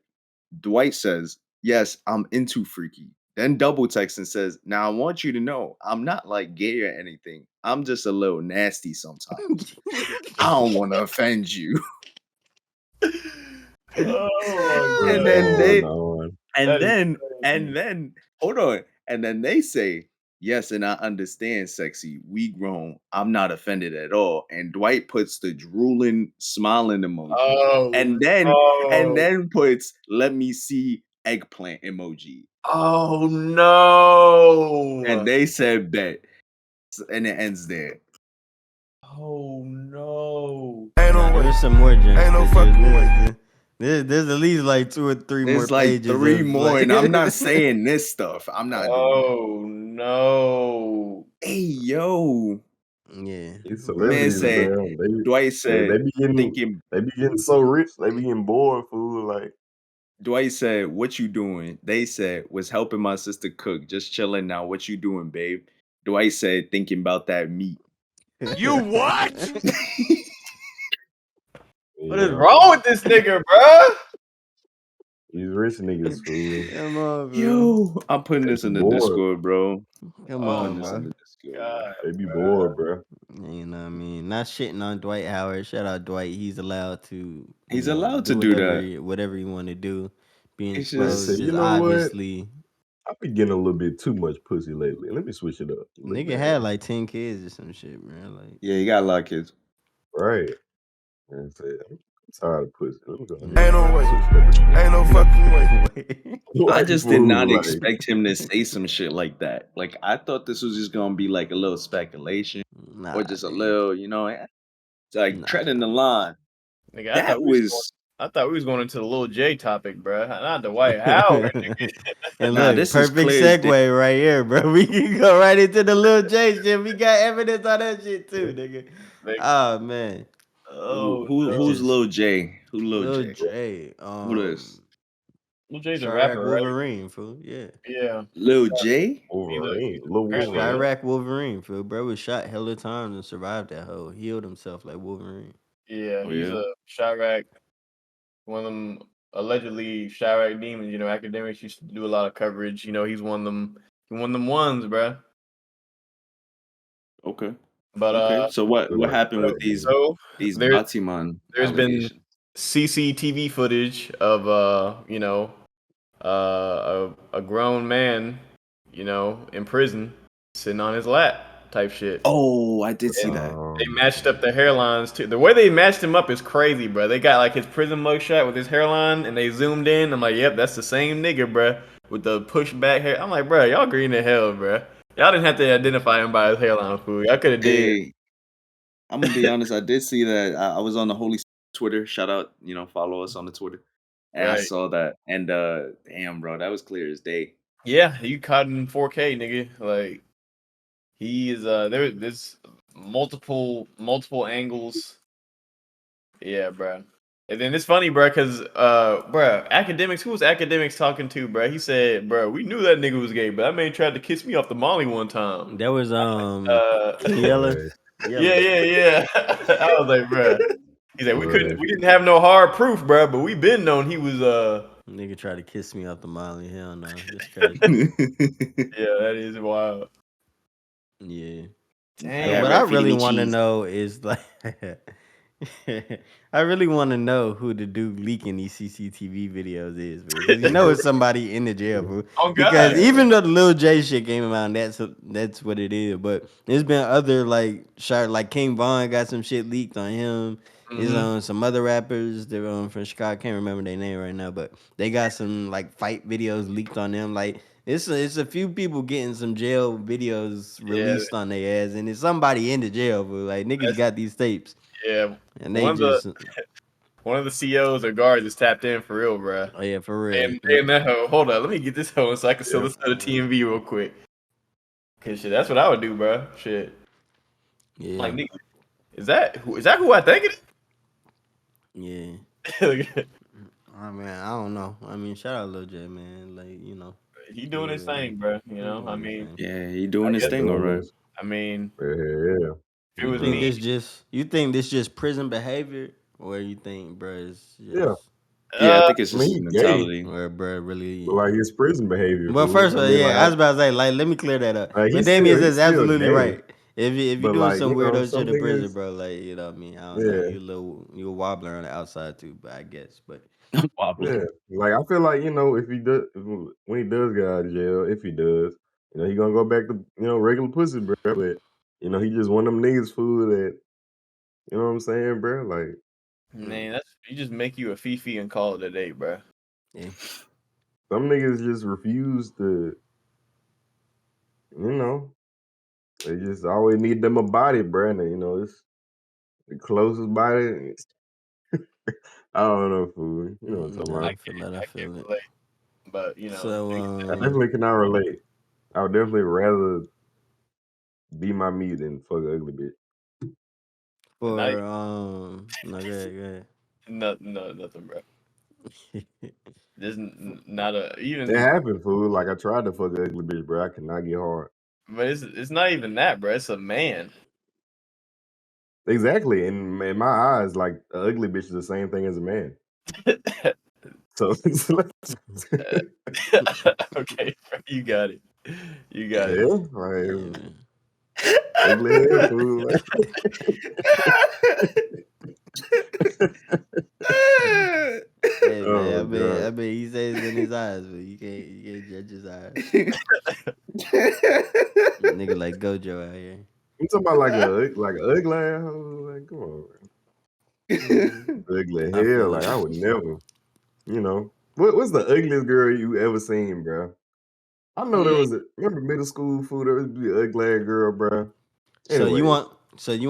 Dwight says, yes, I'm into freaky. Then double texts and says, now I want you to know I'm not like gay or anything. I'm just a little nasty sometimes. I don't want to offend you. Oh my And god. then they on. and That is crazy. then hold on. And then they say, yes, and I understand, sexy. We grown. I'm not offended at all. And Dwight puts the drooling, smiling emoji. Oh And then no. puts let me see eggplant emoji. Oh no. And they said bet. And it ends there. Oh no. There's some more jokes. Ain't no fucking way. There's at least like 2 or 3 more There's like pages. 3 of, more, like, and I'm not saying this stuff. I'm not doing that. Oh no. Hey, yo. Yeah. These Man celebrities, said, man, Dwight they said, be getting thinking, so rich, they be getting bored, fool. Like, Dwight said, what you doing? They said, was helping my sister cook. Just chilling now. What you doing, babe? Dwight said, thinking about that meat. You what? What is yeah, wrong with this nigga, bruh? these rich niggas, fool. Come on, bro. Yo, I'm putting They this be in the bored. Discord, bro. Come Oh Putting on, this my in bro. the Discord, man. god, They be bruh. bored, bro. You know what I mean? Not shitting on Dwight Howard. Shout out Dwight. He's allowed to, He's allowed to do do whatever that. whatever he want to do. Being It's Man, say, exposed just, you is know what? obviously I be getting a little bit too much pussy lately. Let me switch it up. Look, nigga man. had like 10 kids or some shit, man. Like yeah, you got a lot of kids. Right. And say, I'm tired of pussy. Let me go ahead Ain't and no way. switch it up. Ain't no fucking way. I Like, just did not fool, like, expect him to say some shit like that. Like, I thought this was just gonna be like a little speculation nah, or just a nigga. little, like Nah. treading the line. Nigga, That was I thought we was going into the Lil J topic, bruh. Not the White Howard, And nah. look, This is perfect clear as day. segue right here, bro. We can go right into the Lil J shit. We got evidence on that shit too, nigga. nigga. Oh man, Oh Who's bitches. Lil J? Who Lil Lil J? J, Who this? Lil J's a Chirac rapper, right? Wolverine, fool. Yeah, Yeah. Lil J? He's Wolverine. Little apparently a Wolverine. Chirac Wolverine, fool. Bro was shot hella times and survived that hoe. Healed himself like Wolverine. yeah, Oh he's yeah. a Chirac, one of them allegedly Chirac demons. You know, academics used to do a lot of coverage. You know, he's one of them. He one of them ones, bruh. Okay. But Okay. So Look what like a happened with fat these nigga. so there Batiman there's been allegations? CCTV footage of a grown man, in prison, sitting on his lap, type shit. Oh, I did see And that. they matched up the hairlines too. The way they matched him up is crazy, bro. They got like his prison mugshot with his hairline, and they zoomed in. I'm like, yep, that's the same nigga, bro, with the push back hair. I'm like, bro, y'all green to hell, bro. Y'all didn't have to identify him by his hairline, fool. Y'all could have did. Hey, I'm gonna be honest. I did see that. I was on the Holy Twitter. Shout out, follow us on the Twitter. And I Right. saw that. And damn, bro, that was clear as day. Yeah, you caught in 4K, nigga. Like he is. There's multiple angles. Yeah, bro. And then it's funny, bro, because bro, academics. Who was academics talking to, bro? He said, bro, we knew that nigga was gay, but that man tried to kiss me off the Molly one time. That was King Yella. Right. Yeah. I was like, bro. He said Right. we didn't have no hard proof, bro, but we been known he was Nigga tried to kiss me off the Molly. Hell no, that's crazy. yeah, that is wild. Yeah. Damn. What Red I feeding really me want to cheese. know is like, I really want to know who the dude leaking these CCTV videos is, because it's somebody in the jail, bro. Oh Because God. even though the Lil J shit came out, that's what it is. But there's been other like King Von got some shit leaked on him. Is Mhm. on some other rappers. They're from Chicago. I can't remember their name right now, but they got some like fight videos leaked on them. Like it's a few people getting some jail videos Yeah, released on their ass, and it's somebody in the jail. But like niggas that's got these tapes, yeah. and they One of the just one of the COs or guards is tapped in for real, bro. oh yeah, for real. And that hoe. Hold on, let me get this hoe so I can sell Yeah. this to the TMV real quick. Cause shit, that's what I would do, bro. Shit, Yeah, like nigga, is that who I think it yeah. is? I mean, I don't know. I mean, shout out Lil J, man. Like He doing his thing, bro. I mean, Yeah, he doing I his guess. He thing, all doing right. this. I mean, Yeah. if it You was think me, this just prison behavior, or you think, bruh, it's Yeah. just Yeah, I think it's I just mean, his he gay, mentality. where bruh but really. like his prison behavior, Well, fool. first I of all, mean, yeah, I was about to say, like, let me clear that up. But Damien he's says still absolutely gay. right. If you But doing like, some weirdo some shit in prison, niggas, bro, like what I mean, I don't know, yeah, you a wobbler on the outside too, but I guess, but Wobbly. Yeah, like I feel like if he does when he does get out of jail, if he does, he gonna go back to regular pussy, bro. But he just one of them niggas fool that you know what I'm saying, bro. Like Man, that's you just make you a Fifi and call it a day, bro. Yeah. some niggas just refuse to, you know, they just always need them a body, bro. And it's the closest body. I don't know, fool. You know what I'm talking No, I I about? feel it. I can't feel it. relate, but So, I definitely cannot relate. I would definitely rather be my meat than fuck an ugly bitch. not for no, go ahead, nothing, bro. go ahead. There's not a It even, happened, fool. Like I tried to fuck an ugly bitch, bro. I cannot get hard. but it's not even that, bro. It's a man. Exactly. In my eyes, like an ugly bitch is the same thing as a man. So Okay, bro, you got it. You got it. yeah, Yeah, like man. ugly hair, fool. Like, Hey man, oh god. I mean, he says in his eyes, but you can't judge his eyes. Nigga like Gojo out here. You talking about like a ugly ass hoe? Like, come on, man. Ugly I hair. feel Like it. I would never. What's the ugliest girl you ever seen, bro? I know there Mm, was remember middle school food. There would be an ugly ass girl, bro. So you Anyways, want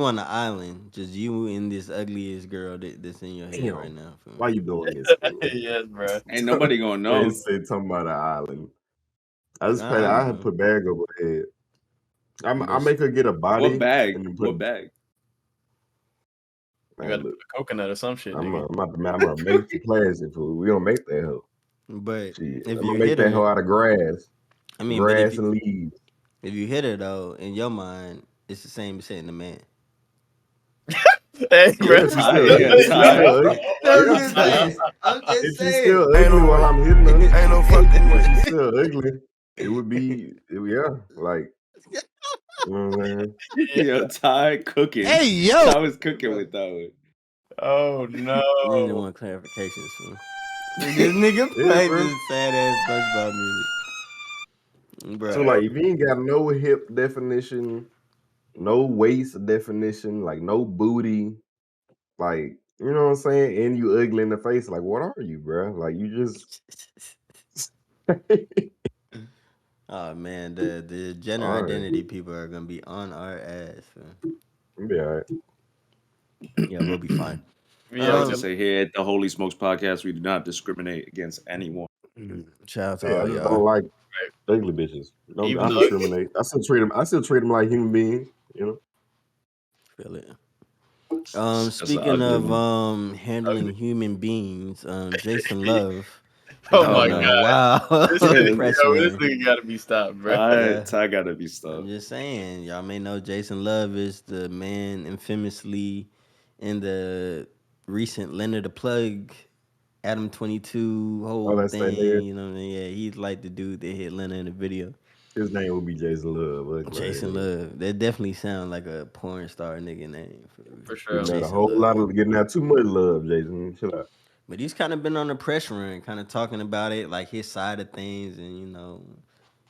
on the island, just you and this ugliest girl that's in your head right damn. now. Fool. Why you doing this, fool? yes, bro. Ain't nobody gonna Man know. said talking about an island. I just Nah, played. I I had know. put bag over her head. I But sh- make her get a What body bag? and then put. What bag? You got Man, to look, put a coconut or some shit, nigga. I'm gonna make some plastic food. We don't make that hoe. but Shit, if I'm you gonna make hit that her, hoe out of I mean, but grass and leaves. if you hit her though, in your mind, it's the same as hitting a man. Hey, bro. Yeah, she's Ty, still yeah, ugly. She's Ty. still ugly. No, I'm Yeah, just saying. I'm just if she's saying. still Ain't ugly no while way. I'm hitting her, Ain't no fucking if way. she's still ugly, it would be yeah, like you know what I'm Yeah. Yo, Ty cooking. Hey, yo. Ty was cooking with that one. Oh no. You just want clarifications, fool. This nigga saying? Yeah, play bro. this sad ass SpongeBob music, So bruh. like, if you ain't got no hip definition, no waist definition, like no booty, like you know what I'm saying, and you ugly in the face, like what are you, bro? Like you just Oh man, the gender all right, identity people are gonna be on our ass, man. we'll be all right. Yeah, we'll be fine. I Yeah, like to Um, say here at the Holy Smokes podcast, we do not discriminate against anyone. shout out to Yeah, I all just y'all. don't like right. ugly bitches. Don't Even I though discriminate? I still treat them. I still treat them like human beings. Feel it. Just an Speaking ugly of one. handling human beings, Jason Love has oh Oh my been no. god. wild This nigga, this pressuring. nigga gotta be stopped, bro. Yeah, Ty gotta be I'm stopped. just saying. Y'all may know Jason Love is the man infamously in the recent Leonard the Plug, Adam 22 Oh, whole that's that thing. nigga. You know what I mean? Yeah, he's like the dude that hit Leonard in the video. His name would be Jason Love. Ugly ass Jason nigga. Love. That definitely sound like a porn star nigga name. For sure. Getting out a Jason whole Love. lot of getting out too much love, Jason. Chill out. But he's kind of been on the pressure and kind of talking about it, like his side of things, and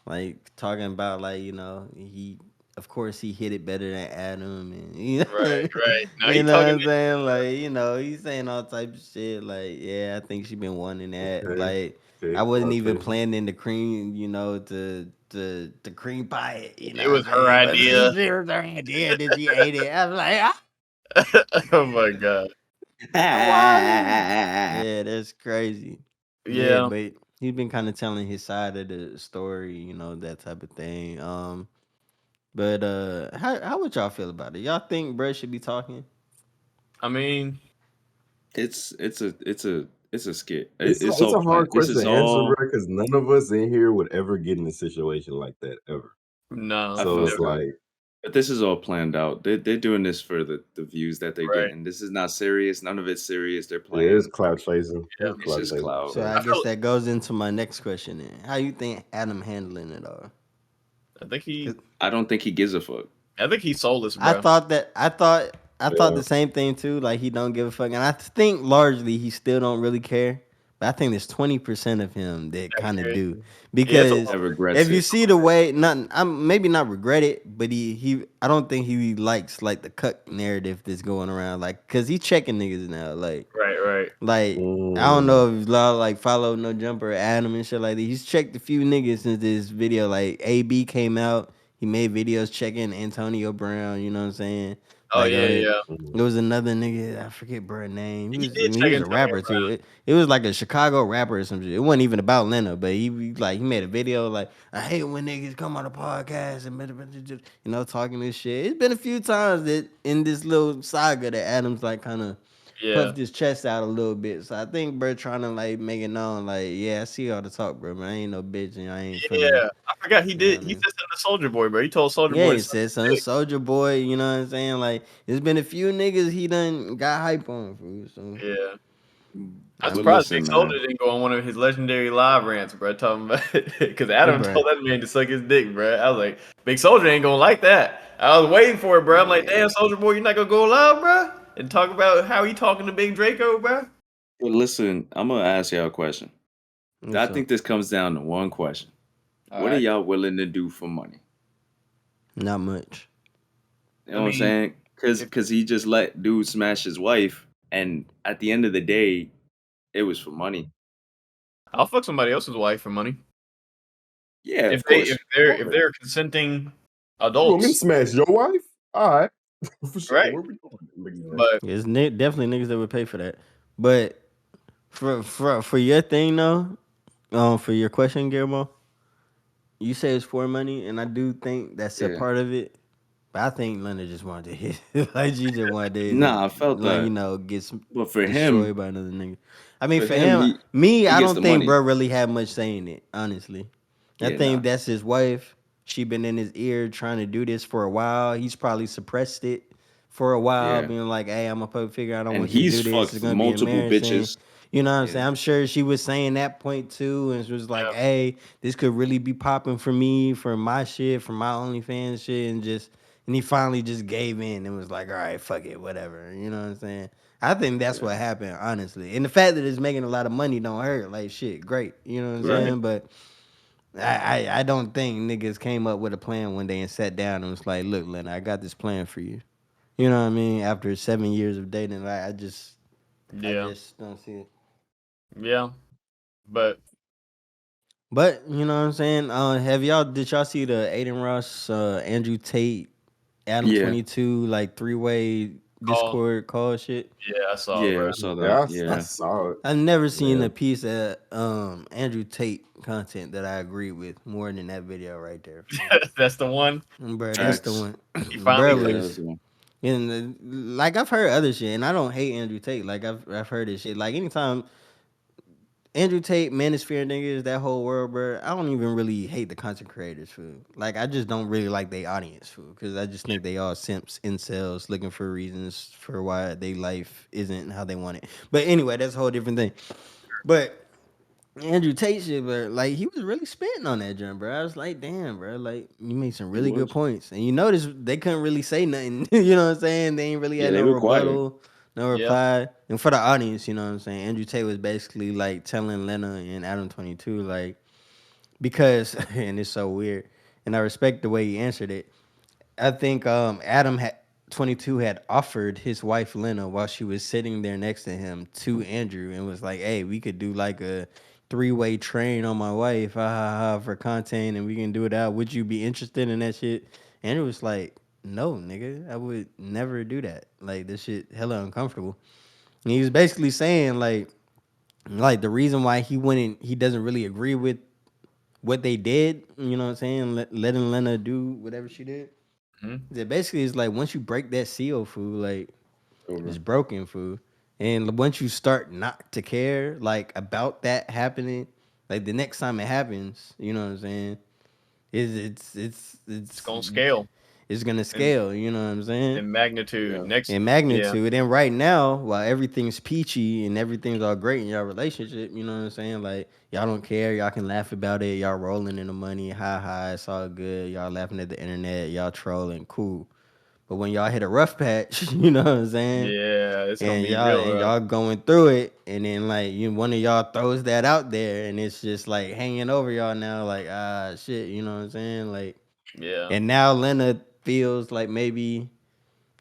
like talking about like he, of course, he hit it better than Adam, and Right, right. Now you he know what talking I'm saying, like he's saying all types of shit, like yeah, I think she been wanting that, Okay. like Okay. I wasn't even Okay. planning the cream, to cream pie it, it what I'm was her saying, but idea. she was her idea, that she ate it. I was like, Oh my god. why? Yeah, that's crazy. Yeah, Yeah. but he's been kind of telling his side of the story, that type of thing. But how would y'all feel about it? Y'all think Brett should be talking? I mean, It's a skit. It's It's all a planned. hard This question is to answer, bro, all. because none of us in here would ever get in a situation like that ever. I no, So feel it's never. that. like, But this is all planned out. They're doing this for the views that they're Right. getting. This is not serious. None of it's serious. They're yeah, it's playing. clout chasing. Yeah. It's It's clout just chasing for cloud. So sure. I I guess feel that goes into my next question. Then, how you think Adam handling it all? I think he 'Cause I don't think he gives a fuck. I think he's soulless, I bro. thought that I thought Yeah. the same thing too. Like he don't give a fuck, and I think largely he still don't really care. but I think there's 20% of him that That's kind of do, crazy. Yeah, it's a because That little bit. regrets if you it. see the way, not I'm maybe not regret it, but he I don't think he likes like the cuck narrative that's going around, like, cause he checking niggas now, Right, right. like I don't Mm. know if Law like follow No Jumper or Adam and shit like that. He's checked a few niggas since this video. Like AB came out, he made videos checking Antonio Brown. You know what I'm saying? Oh Like, yeah, yeah. it was another nigga, I forget bro name. He did He check was a Antonio rapper too. Brown. It was like a Chicago rapper or some shit. It wasn't even about Lena, but he made a video like, I hate when niggas come on a podcast and talking this shit. It's been a few times that in this little saga that Adam's like kind of Yeah. puffed his chest out a little bit. So I think bro trying to like make it known, like, yeah, I see all the talk, bro. Man, I ain't no bitch and I ain't finna, Yeah. I forgot he you know what did. I He mean? said something to Soldier Boy, bro. He told Soldier Yeah, Boy to he suck said his son, dick. Soldier Boy, you know what I'm saying? Like, there's been a few niggas he done got hype on, fool. So Yeah. I'm I But mean, surprised Big listen, Soldier man. didn't go on one of his legendary live rants, bro, talking about because Adam bro. told that man to suck his dick, bro. I was like, Big Soldier ain't gonna like that. I was waiting for it, bro. I'm like, damn, Soldier Boy, you're not gonna go live, bro, and talk about how he talking to Big Draco, bro. But listen, I'm gonna ask y'all a question. I What's up? think this comes down to one question. All What are right. y'all willing to do for money? Not much. You I know what I'm mean, saying? Cause if cause he just let dude smash his wife, and at the end of the day, it was for money. I'll fuck somebody else's wife for money, Yeah, if of they if course. they're if Boy, they're consenting you want me to adults, smash your wife? All right, for sure. right? Where we going? Look at that. But There's definitely niggas that would pay for that. But for your thing though, for your question, Guillermo, you say it's for money, and I do think that's a Yeah. part of it. But I think Leonard just wanted to hit, like she just wanted to, Nah, I felt like, that. get But for destroyed him, by another nigga. I mean, for him, he me, he I gets the don't think money. bro really had much say in it. Honestly, I Yeah, nah. think that's his wife. She been in his ear trying to do this for a while. He's probably suppressed it for a while, Yeah. being like, "Hey, I'm a public figure. I don't And want you to he's do this. It's fucked gonna be multiple embarrassing." bitches. You know what I'm saying? Yeah. I'm sure she was saying that point too, and she was like, yeah, "Hey, this could really be popping for me, for my shit, for my OnlyFans shit," and he finally just gave in and was like, "All right, fuck it, whatever." You know what I'm saying? I think that's Yeah. what happened, honestly. And the fact that it's making a lot of money don't hurt. Like, shit, great. You know what I'm Right. saying? But I don't think niggas came up with a plan one day and sat down and was like, "Look, Lena, I got this plan for you." You know what I mean? After 7 years of dating, I yeah, just don't see it. yeah. But But you know what I'm saying? Did y'all see the Aiden Ross, Andrew Tate, Adam Yeah. 22 like three-way call, Discord call shit? yeah, I saw, Yeah, I bro. saw Yeah, that. I Yeah. saw it. I've never seen Yeah, a piece of Andrew Tate content that I agree with more than that video right there. That's the one. Bro, that's the Facts. one. He finally Bro Yeah, took. that was was the one. like, I've heard other shit, and I don't hate Andrew Tate. Like, I've heard his shit. Like, anytime Andrew Tate, Manosphere niggas, that whole world, bro. I don't even really hate the content creators, fool. Like, I just don't really like their audience, fool, because I just think they all simps, incels, looking for reasons for why their life isn't how they want it. But anyway, that's a whole different thing. But Andrew Tate shit, but like, he was really spitting on that jump, bro. I was like, damn, bro, like, you made some He really good was. points, and you notice they couldn't really say nothing. You know what I'm saying? They ain't really Yeah, had they no were quiet. rebuttal, no Yeah, reply. And for the audience, you know what I'm saying? Andrew Tate was basically like telling Lena and Adam 22, like, because and it's so weird, and I respect the way he answered it. I think Adam had 22 had offered his wife Lena while she was sitting there next to him to Andrew and was like, "Hey, we could do like a three-way train on my wife, ha ha ha, for content, and we can do it out. Would you be interested in that shit?" Andrew was like, "No, nigga, I would never do that. Like, this shit hella uncomfortable." And he was basically saying like the reason why he doesn't really agree with what they did. You know what I'm saying? Letting Lena do whatever she did. hmm, Yeah, basically, it's like once you break that seal, food, like, it's Over. broken, food. And once you start not to care, like, about that happening, like, the next time it happens, you know what I'm saying? Is it's gonna scale it's gonna in scale. You know what I'm saying? magnitude. Yeah. Next, In yeah, magnitude. And right now, while everything's peachy and everything's all great in your relationship, you know what I'm saying? Like, y'all don't care, y'all can laugh about it, y'all rolling in the money, ha ha, it's all good, y'all laughing at the internet, y'all trolling, cool. But when y'all hit a rough patch, you know what I'm saying? Yeah, it's gonna And be real. y'all going through it, and then like one of y'all throws that out there, and it's just like hanging over y'all now, like shit, you know what I'm saying? Like, Yeah. and now Lena feels like maybe,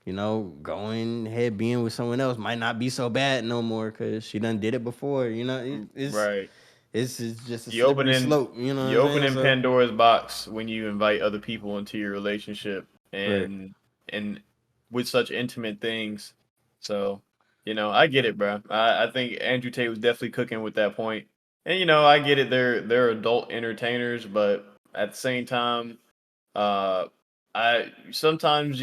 going ahead being with someone else might not be so bad no more because she done did it before. Right. It's just a You slippery slope. You know you what I'm saying? opening So Pandora's box when you invite other people into your relationship right, and with such intimate things. So, I get it, bro. I think Andrew Tate was definitely cooking with that point. And I get it. They're adult entertainers, but at the same time, uh, I sometimes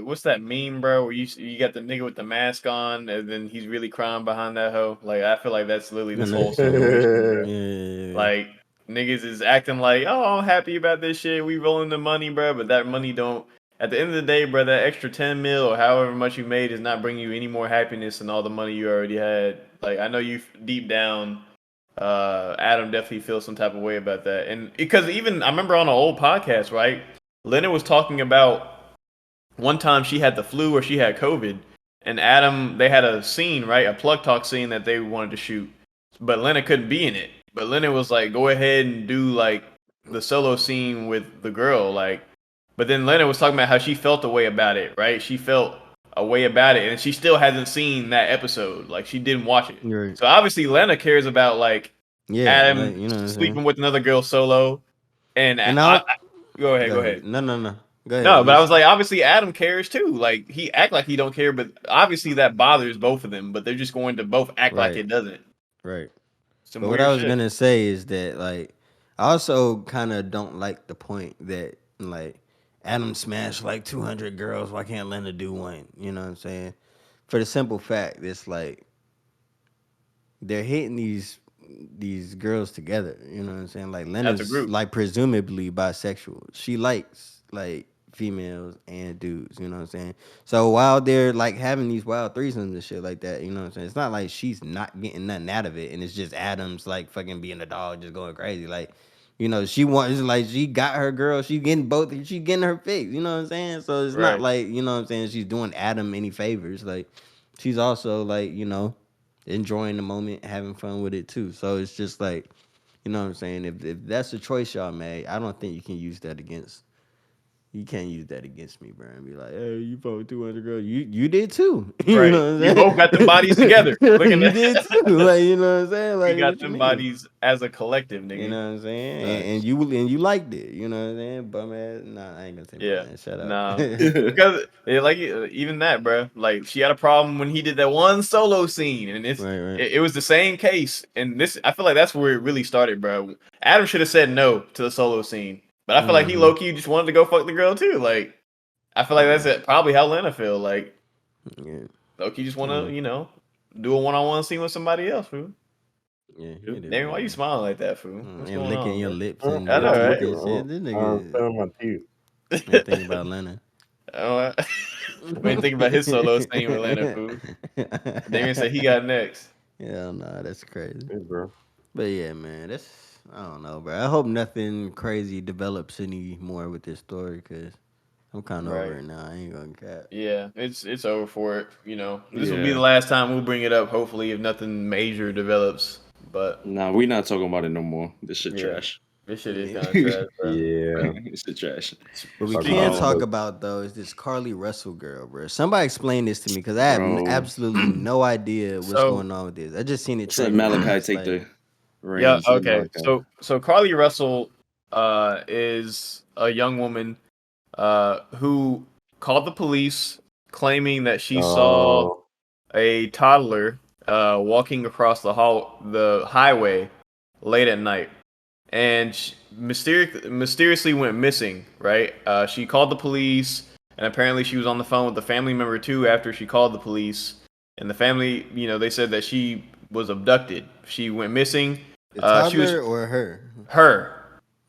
what's that meme, bro? Where you got the nigga with the mask on, and then he's really crying behind that hoe. Like I feel like that's literally no, this no, whole situation, bro. yeah, Like niggas is acting like, oh, I'm happy about this shit. We rolling the money, bro. But that money don't. At the end of the day, bro, that extra 10 mil or however much you made is not bringing you any more happiness than all the money you already had. Like I know you deep down, Adam definitely feels some type of way about that, and because even I remember on an old podcast, right? Lena was talking about one time she had the flu or she had COVID, and Adam, they had a scene, right? A plug talk scene that they wanted to shoot, but Lena couldn't be in it. But Lena was like, go ahead and do like the solo scene with the girl, like. But then Lena was talking about how she felt a way about it, right? She felt a way about it, and she still hasn't seen that episode. Like she didn't watch it. right, So obviously Lena cares about like yeah, like Adam you know what I'm saying. sleeping with another girl solo, and And I'll go ahead, go go ahead. ahead. No. Go ahead. No, but I was like, obviously Adam cares too. Like he act like he don't care, but obviously that bothers both of them. But they're just going to both act like Right, it doesn't. right. Some But what weird I was shit. gonna say is that like I also kind of don't like the point that like Adam smashed like 200 girls. Why can't Lena do one? You know what I'm saying? For the simple fact, it's like they're hitting these girls together. You know what I'm saying? Like That's a Lena's group, like presumably bisexual. She likes like females and dudes. You know what I'm saying? So while they're like having these wild threesomes and shit like that, you know what I'm saying? It's not like she's not getting nothing out of it, and it's just Adam's like fucking being a dog, just going crazy. Like, she wants like she got her girl. She getting both. She getting her fix. You know what I'm saying? So it's not right? like what I'm saying. She's doing Adam any favors. Like, she's also like enjoying the moment, having fun with it too. So it's just like, you know what I'm saying? If that's a choice y'all made, I don't think you can use that against. You can't use that against me, bro, and be like, "Hey, you fought with 200 girls. You did too." You Right. know what We I'm both got them bodies together. saying? Looking You at did too. Like, you know what I'm saying? we Like, got what you them mean? bodies as a collective, You nigga. know what I'm saying? And Facts. you liked it. You know what I'm saying? Bum ass. Nah, I ain't gonna say bum Yeah. ass. Shut up. Nah. Because like even that, bro. Like she had a problem when he did that one solo scene, and Right. it was the same case. And this, I feel like that's where it really started, bro. Adam should have said no to the solo scene, but I feel like he Mm-hmm. low key just wanted to go fuck the girl too. Like I feel like that's probably how Lena feel. Like Yeah. low key just want Yeah. to do a one on one scene with somebody else, fool. Yeah. Yep. It is Damn, what why it you is. smoking like that, fool? What's And going licking on, your man? lips and I your know, teeth right? and shit. This I'm nigga telling my teeth. ain't thinking about Lena. Oh, we ain't thinking about his solo scene with Lena, fool. Damian said he got next. Hell no, that's crazy. Hey, bro. But yeah, man, I don't know, bro. I hope nothing crazy develops anymore with this story because I'm kind of over Right. it now. I ain't gonna cap. Yeah, it's over for it. This will be the Yeah. last time we'll bring it up. Hopefully, if nothing major develops. But Nah, we not talking about it no more. This shit yeah, trash. this shit is Yeah. kind of trash, bro. Yeah. This shit trash. What we Talk can about Um, talk folks. about though is this Carly Russell girl, bro. Somebody explain this to me because I have bro. absolutely no idea what's So going on with this. I just seen it Let's let trending and Malachi it's take like, the yeah, reins. Say okay. Malachi. So Carly Russell, is a young woman, who called the police claiming that she saw Oh, a toddler walking across the highway late at night, and she mysteriously went missing. Right? She called the police, and apparently she was on the phone with a family member too after she called the police. And the family, they said that she was abducted. She went missing. the She was toddler or her. her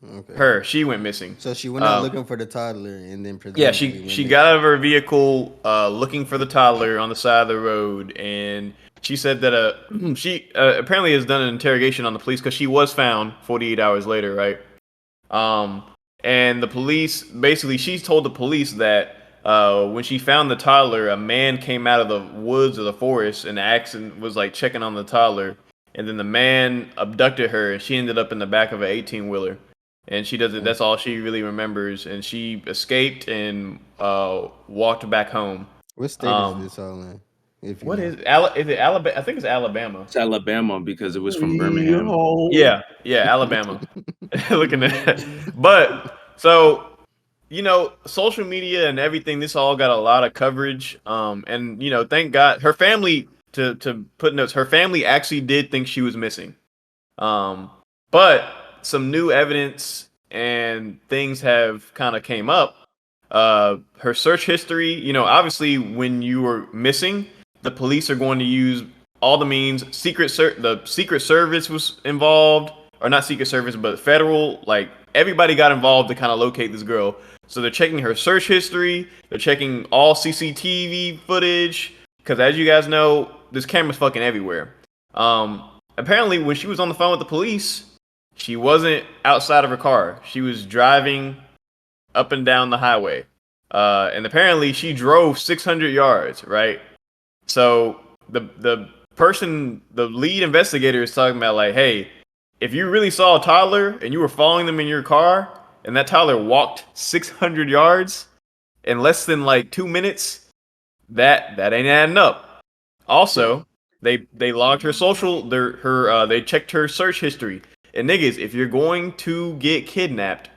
Okay. her. She went missing. So she went out Um, looking for the toddler and then Yeah, presumably she went she got missing. out of her vehicle looking for the toddler on the side of the road, and she said that she apparently has done an interrogation on the police because she was found 48 hours later, right? Um, and the police basically she told the police that when she found the toddler, a man came out of the woods or the forest and was like checking on the toddler. And then the man abducted her and she ended up in the back of an 18-wheeler. And she doesn't, that's all she really remembers. And she escaped and walked back home. What state is this all in? If you What know. is it Alabama? I think it's Alabama. It's Alabama because it was from Birmingham. Yeah, Alabama. Looking at but so social media and everything, this all got a lot of coverage. And thank God her family to put notes, her family actually did think she was missing. But some new evidence and things have kind of came up. Her search history, obviously when you were missing, the police are going to use all the means. The Secret Service was involved, or not Secret Service, but federal. Like everybody got involved to kind of locate this girl. So they're checking her search history. They're checking all CCTV footage because, as you guys know, there's cameras fucking everywhere. Apparently, when she was on the phone with the police, she wasn't outside of her car. She was driving up and down the highway. And apparently she drove 600 yards, right? So the lead investigator is talking about like, hey, if you really saw a toddler and you were following them in your car and that toddler walked 600 yards in less than like 2 minutes, that ain't adding up. Also, they logged her they checked her search history. And niggas, if you're going to get kidnapped,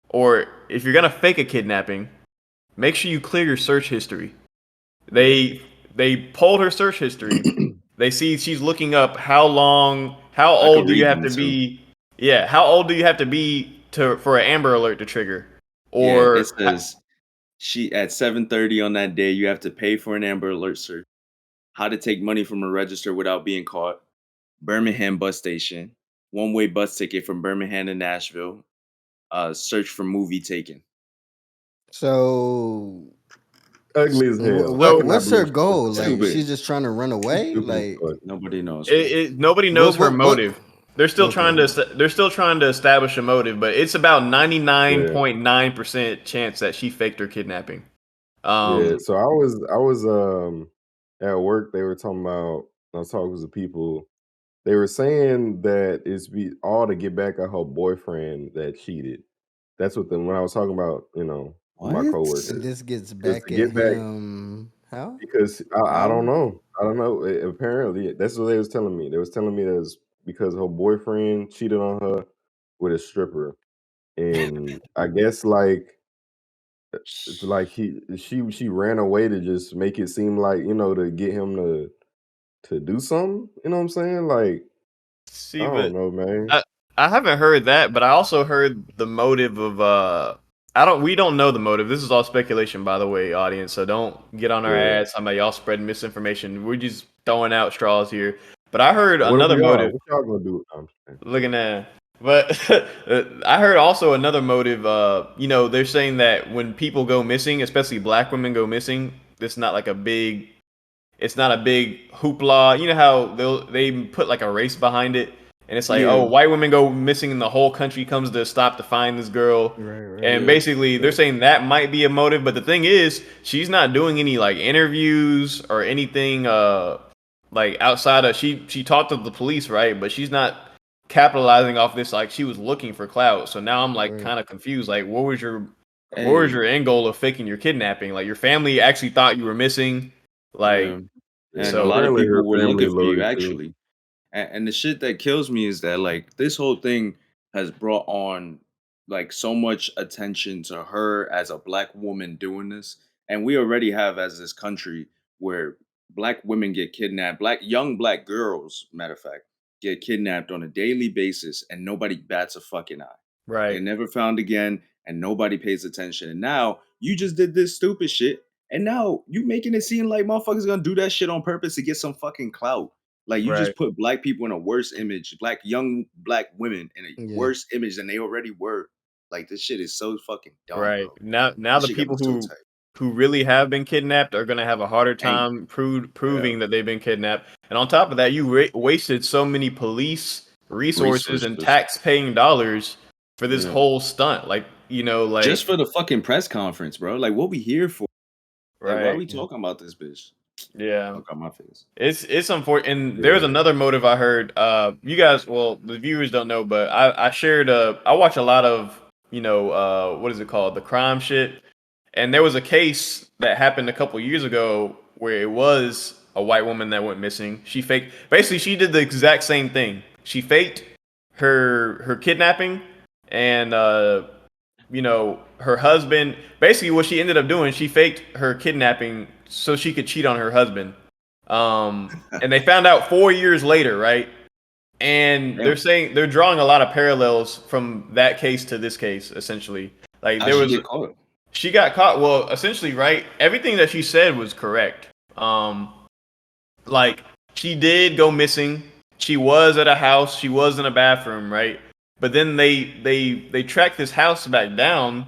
or if you're gonna fake a kidnapping, make sure you clear your search history. They pulled her search history. They see she's looking up how old do you have to be? Yeah, how old do you have to be for an Amber Alert to trigger? Or it says she at 7:30 on that day you have to pay for an Amber Alert search. How to take money from a register without being caught. Birmingham bus station. One-way bus ticket from Birmingham to Nashville. Search for movie taken. So ugly as hell. what's her goal? Like Stupid. she's just trying to run away? Like Nobody knows. Nobody knows her motive. They're still Okay. trying to establish a motive, but it's about 99.9% chance that she faked her kidnapping. Yeah, so I was at work. They were talking about. I was talking to people. They were saying that it's all to get back at her boyfriend that cheated. That's what when I was talking about, my What? coworkers. And this gets It was back to at get back him. How? because I don't How? know. I don't know. Apparently, that's what they was telling me. They was telling me that it's because her boyfriend cheated on her with a stripper, and I guess like she ran away to just make it seem like to get him to do something. You know what I'm saying? Like I See, but don't know, man. I haven't heard that, but I also heard the motive of we don't know the motive. This is all speculation, by the way, audience. So don't get on our Yeah. ads. Talking about y'all spreading misinformation. We're just throwing out straws here. But I heard What if another we are? motive. What y'all gonna do? I'm saying. Looking at, but I heard also another motive. They're saying that when people go missing, especially black women go missing, it's not a big hoopla. You know how they put like a race behind it, and it's like, Yeah. oh, white women go missing and the whole country comes to stop to find this girl. Right. And Yeah. basically, they're saying that might be a motive. But the thing is, she's not doing any like interviews or anything. Like outside of she talked to the police, right? But she's not capitalizing off this. Like she was looking for clout. So now I'm like Right. kind of confused. Like, what was your Hey, end goal of faking your kidnapping? Like your family actually thought you were missing. Like yeah. Yeah, And a so. lot of apparently her people were family looking for you loaded too. actually. And the shit that kills me is that like this whole thing has brought on like so much attention to her as a black woman doing this. And we already have as this country where black women get kidnapped, young black girls, matter of fact, get kidnapped on a daily basis and nobody bats a fucking eye. They're Right. never found again and nobody pays attention. And now you just did this stupid shit. And now you making it seem like motherfuckers gonna do that shit on purpose to get some fucking clout. Like you Right. just put black people in a worse image, young black women in a Yeah. worse image than they already were. Like this shit is so fucking dumb, Right. bro. Now This the shit got me people so tight. who really have been kidnapped are going to have a harder Ain't time yeah, proving that they've been kidnapped. And on top of that, you wasted so many police resources and resources. tax-paying dollars for this Yeah. whole stunt. Like, Just for the fucking press conference, bro. Like what we here for? Like, why are we Right. talking about this bitch? Yeah. Fuck out my face. It's unfortunate. And there's Yeah. another motive I heard. You guys, well, the viewers don't know, but I shared. I watch a lot of what is it called, the crime shit. And there was a case that happened a couple years ago where it was a white woman that went missing. She faked. Basically, she did the exact same thing. She faked her kidnapping, and her husband. Basically, what she ended up doing, she faked her kidnapping so she could cheat on her husband. And they found out 4 years later, right? And they're Damn. saying they're drawing a lot of parallels from that case to this case, essentially. Like How'd there she was, get caught? she got caught. Well, essentially, right? Everything that she said was correct. Like she did go missing. She was at a house. She was in a bathroom, right? But then they tracked this house back down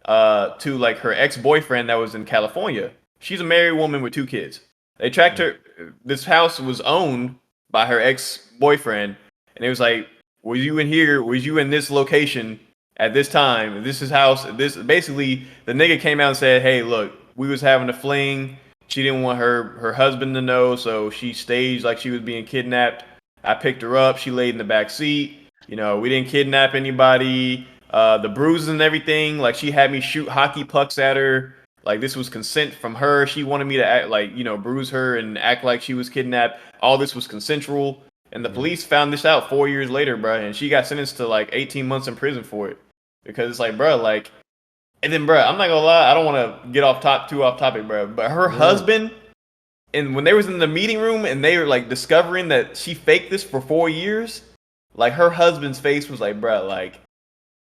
to like her ex-boyfriend that was in California. She's a married woman with 2 kids. They tracked her. This house was owned by her ex-boyfriend, and it was like, "Was you in here? Was you in this location at this time? This is house. This basically." The nigga came out and said, "Hey, look, we was having a fling. She didn't want her husband to know, so she staged like she was being kidnapped. I picked her up. She laid in the back seat. We didn't kidnap anybody. The bruises and everything, like she had me shoot hockey pucks at her. Like this was consent from her. She wanted me to act like, bruise her and act like she was kidnapped. All this was consensual. And the police found this out 4 years later, bro, and she got sentenced to like 18 months in prison for it. Because it's like, bro, like, and then, bro, I'm not gonna lie, I don't want to get too off topic, bro, but her husband, and when they was in the meeting room and they were like discovering that she faked this for 4 years, like her husband's face was like, bro, like,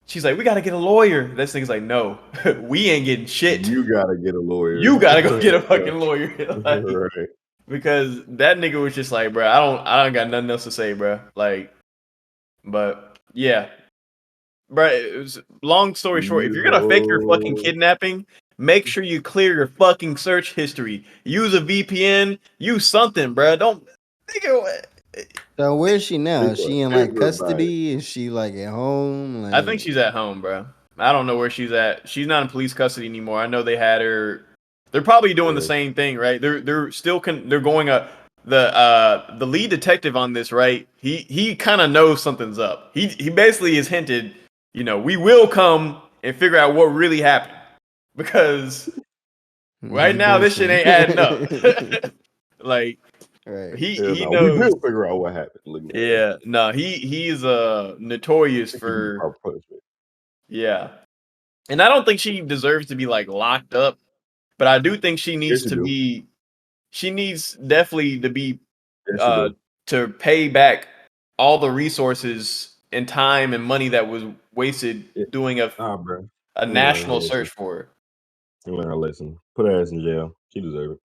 she's like, we gotta get a lawyer. This thing's like, no, we ain't getting shit. You gotta get a lawyer. You gotta go get a fucking lawyer. Like, Right. because that nigga was just like, bro, I don't got nothing else to say, bro. Like, but yeah, bro. It was, long story short, if you're gonna fake your fucking Yo. kidnapping, make sure you clear your fucking search history. Use a VPN. Use something, bro. Don't, nigga. So where is she now? Is People she in are like everybody. custody? Is she like at home? I think Like, she's at home, bro. I don't know where she's at. She's not in police custody anymore. I know they had her. They're probably doing the Yeah. same thing, right? They're still they're going up. The lead detective on this, right? He kind of knows something's up. He basically has hinted, we will come and figure out what really happened, because right he now this shit ain't adding up. bullshitting. Like Right. he No, we knows. will figure out what happened. Look at that. Yeah, no, he's notorious That could be for, proper punishment. yeah. And I don't think she deserves to be like locked up, but I do think she needs Yes, you to do. be. She needs definitely to be Yes, you do. to pay back all the resources and time and money that was wasted Yeah. doing Nah, bro. a You learn her national lesson. search for her. You learn her lesson. Put her ass in jail. She deserves it.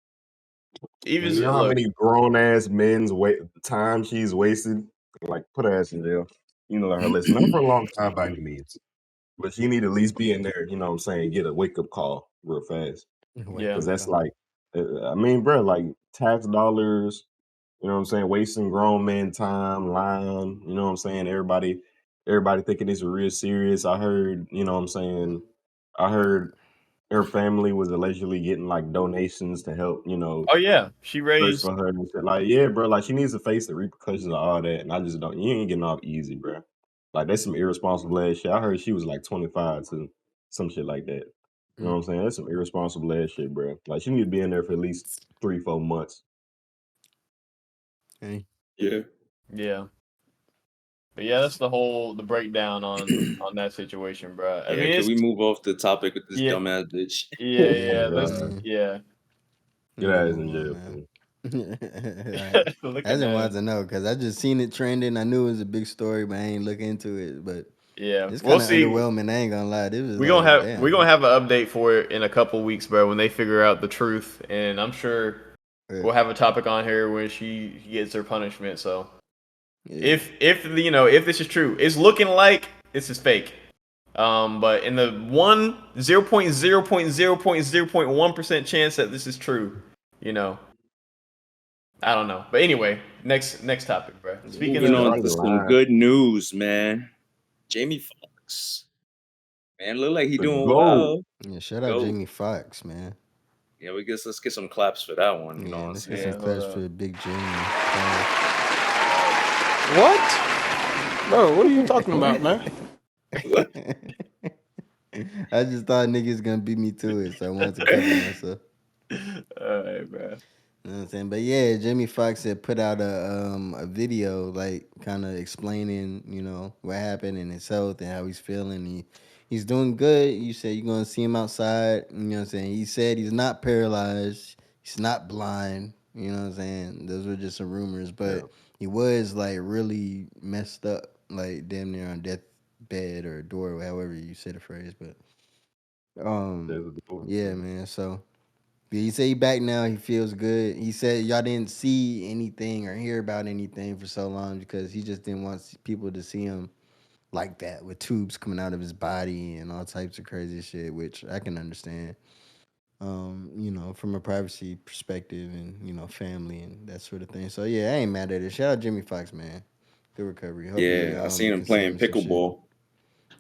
Even You know how look, many grown ass men's time she's wasted? Like, put her ass in jail. You know, learn her lesson. Not for a long time by any means. But she need to at least be in there, you know what I'm saying, get a wake up call real fast. Wake yeah, Because up that's call. like, I mean, bro, like tax dollars, you know what I'm saying, wasting grown men time, lying, you know what I'm saying? Everybody thinking this is real serious. I heard, you know what I'm saying, I heard her family was allegedly getting like donations to help, oh yeah, she search raised, for her and shit. Like, yeah, bro, like she needs to face the repercussions of all that. And I just don't, you ain't getting off easy, bro. Like, that's some irresponsible ass shit. I heard she was like 25 too, some shit like that. You know what I'm saying? That's some irresponsible ass shit, bro. Like, she need to be in there for at least 3-4 months. Hey. Yeah. yeah, but yeah, that's the breakdown on that situation, bro. I Yeah, mean, can it's we move off the topic with this yeah, dumbass bitch? yeah. Let's Yeah. yeah. Get her ass in Move on, jail, man. fool. Right. Look I at just that. wanted to know because I just seen it trending. I knew it was a big story, but I ain't look into it. But Yeah, it's we'll kind of see. underwhelming. I ain't gonna lie. It was We're gonna like, have we're damn. gonna have an update for it in a couple weeks, bro, when they figure out the truth, and I'm sure Yeah. we'll have a topic on here when she gets her punishment. So Yeah. if if this is true, it's looking like this is fake. But in the 0.0.0.0.1% chance that this is true, I don't know. But anyway, next topic, bro. Speaking Moving She of, on probably to some lying. good news, man. Jamie Foxx, man, look like he The doing GOAT. well. Yeah. Shout out Go. Jamie Foxx, man. Yeah, let's get some claps for that one. You know Yeah, what I'm let's get saying? some Yeah, hold claps up. for Big Jamie. What? Bro, what are you talking about, man? I just thought niggas gonna beat me to it, so I wanted to cover myself. All right, bro. You know what I'm saying? But yeah, Jamie Foxx had put out a video like kind of explaining, what happened in his health and how he's feeling. He's doing good. You said you're gonna see him outside. You know what I'm saying? He said he's not paralyzed. He's not blind. You know what I'm saying? Those were just some rumors, Yeah, but he was like really messed up, like damn near on death bed or door, however you say the phrase. But there's a door. yeah, man. So yeah, he said he back now. He feels good. He said y'all didn't see anything or hear about anything for so long because he just didn't want people to see him like that with tubes coming out of his body and all types of crazy shit, which I can understand. From a privacy perspective and family and that sort of thing. So yeah, I ain't mad at it. Shout out Jimmy Fox, man. Good recovery. Hopefully, Yeah, I we seen him can see him playing and some shit. pickleball.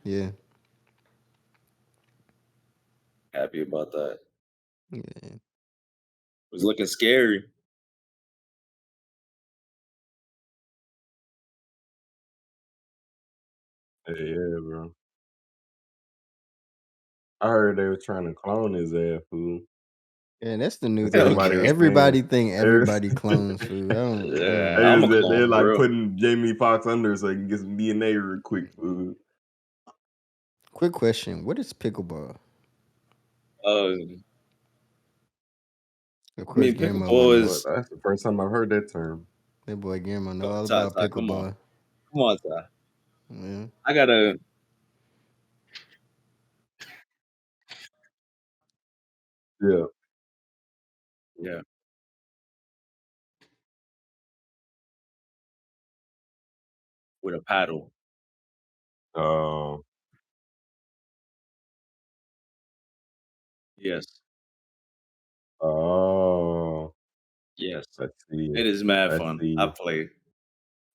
Yeah, Happy about that. yeah. Was looking scary. Yeah, bro. I heard they was trying to clone his ass, fool. Yeah, that's the new And thing, bro. somebody was saying, Everybody think everybody clones food. I don't Yeah, know. I'm is a that clone they're for like real. putting Jamie Foxx under so he can get some DNA real quick, fool. Quick question: what is pickleball? Uh, Of I course, mean, Guillermo will pickleball know. What? is. That's the first time I've heard that term. That boy Guillermo know Oh, all Ty, about Ty, come on, pickleball. come on, Ty. Yeah. I gotta. Yeah. Yeah, with a paddle. Oh, Yes, oh, yes. I see. It is mad I fun. I see. play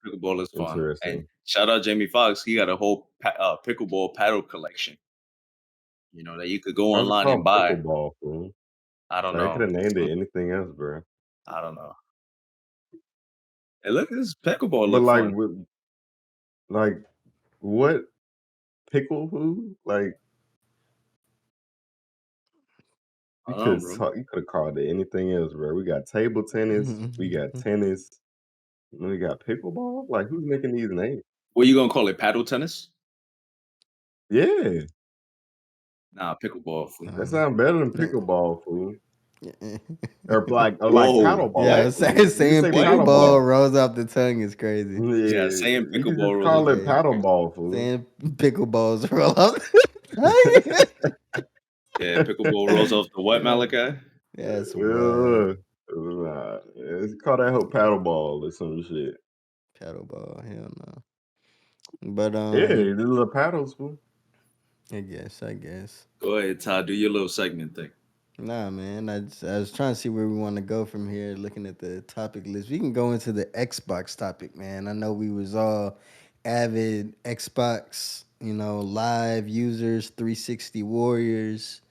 pickleball is fun, and Interesting. shout out Jamie Foxx. He got a whole pickleball paddle collection. That you could go Why is it online and called buy. pickleball, fool? I don't Like, I could know. have named it anything else, bro. I don't know. Hey, look, this pickleball But look like, fun. like what pickle food? Like, I don't know, bro. you could have called it anything else, bro. We got table tennis, we got tennis, and then we got pickleball. Like, who's making these names? What you gonna call it? Paddle tennis? Yeah, Nah, pickleball. Fool. that sounds better than pickleball, fool. Or like Whoa, paddle Yeah, ball, what? fool. You can saying say What? paddle What? pickleball ball. rolls off the tongue is crazy. Yeah, saying Yeah, you could pickleball just rolls off call the it Yeah, tongue paddle crazy. ball, fool. saying pickleballs roll off the tongue. Yeah, pickleball rolls off the what, Malachi? That's wild. Nah, it's call that whole paddle ball or some shit. Paddleball, hell no. But Yeah, these little paddles, fool. I guess. Go ahead, Todd. Do your little segment thing. Nah, man. I was trying to see where we want to go from here. Looking at the topic list, we can go into the Xbox topic, man. I know we was all avid Xbox, live users, 360 warriors.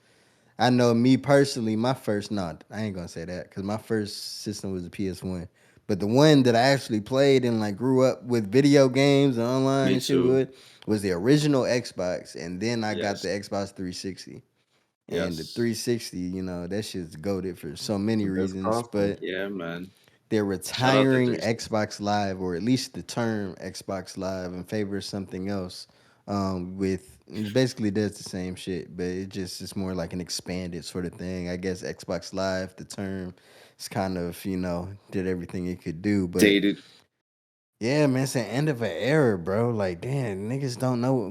I know me personally, my first no, I ain't gonna say that because my first system was a PS1. But the one that I actually played and like grew up with video games and online Me and shit too. with was the original Xbox, and then I got Yes. the Xbox 360. And the Yes. 360, that shit's goaded for so many The best reasons. console. But Yeah, man. they're Shout out to retiring 360. Xbox Live, or at least the term Xbox Live, in favor of something else. With it basically does the same shit, but it's more like an expanded sort of thing. I guess Xbox Live, the term, is kind of did everything it could do, but Dated. yeah, man, it's the end of an era, bro. Like, damn, niggas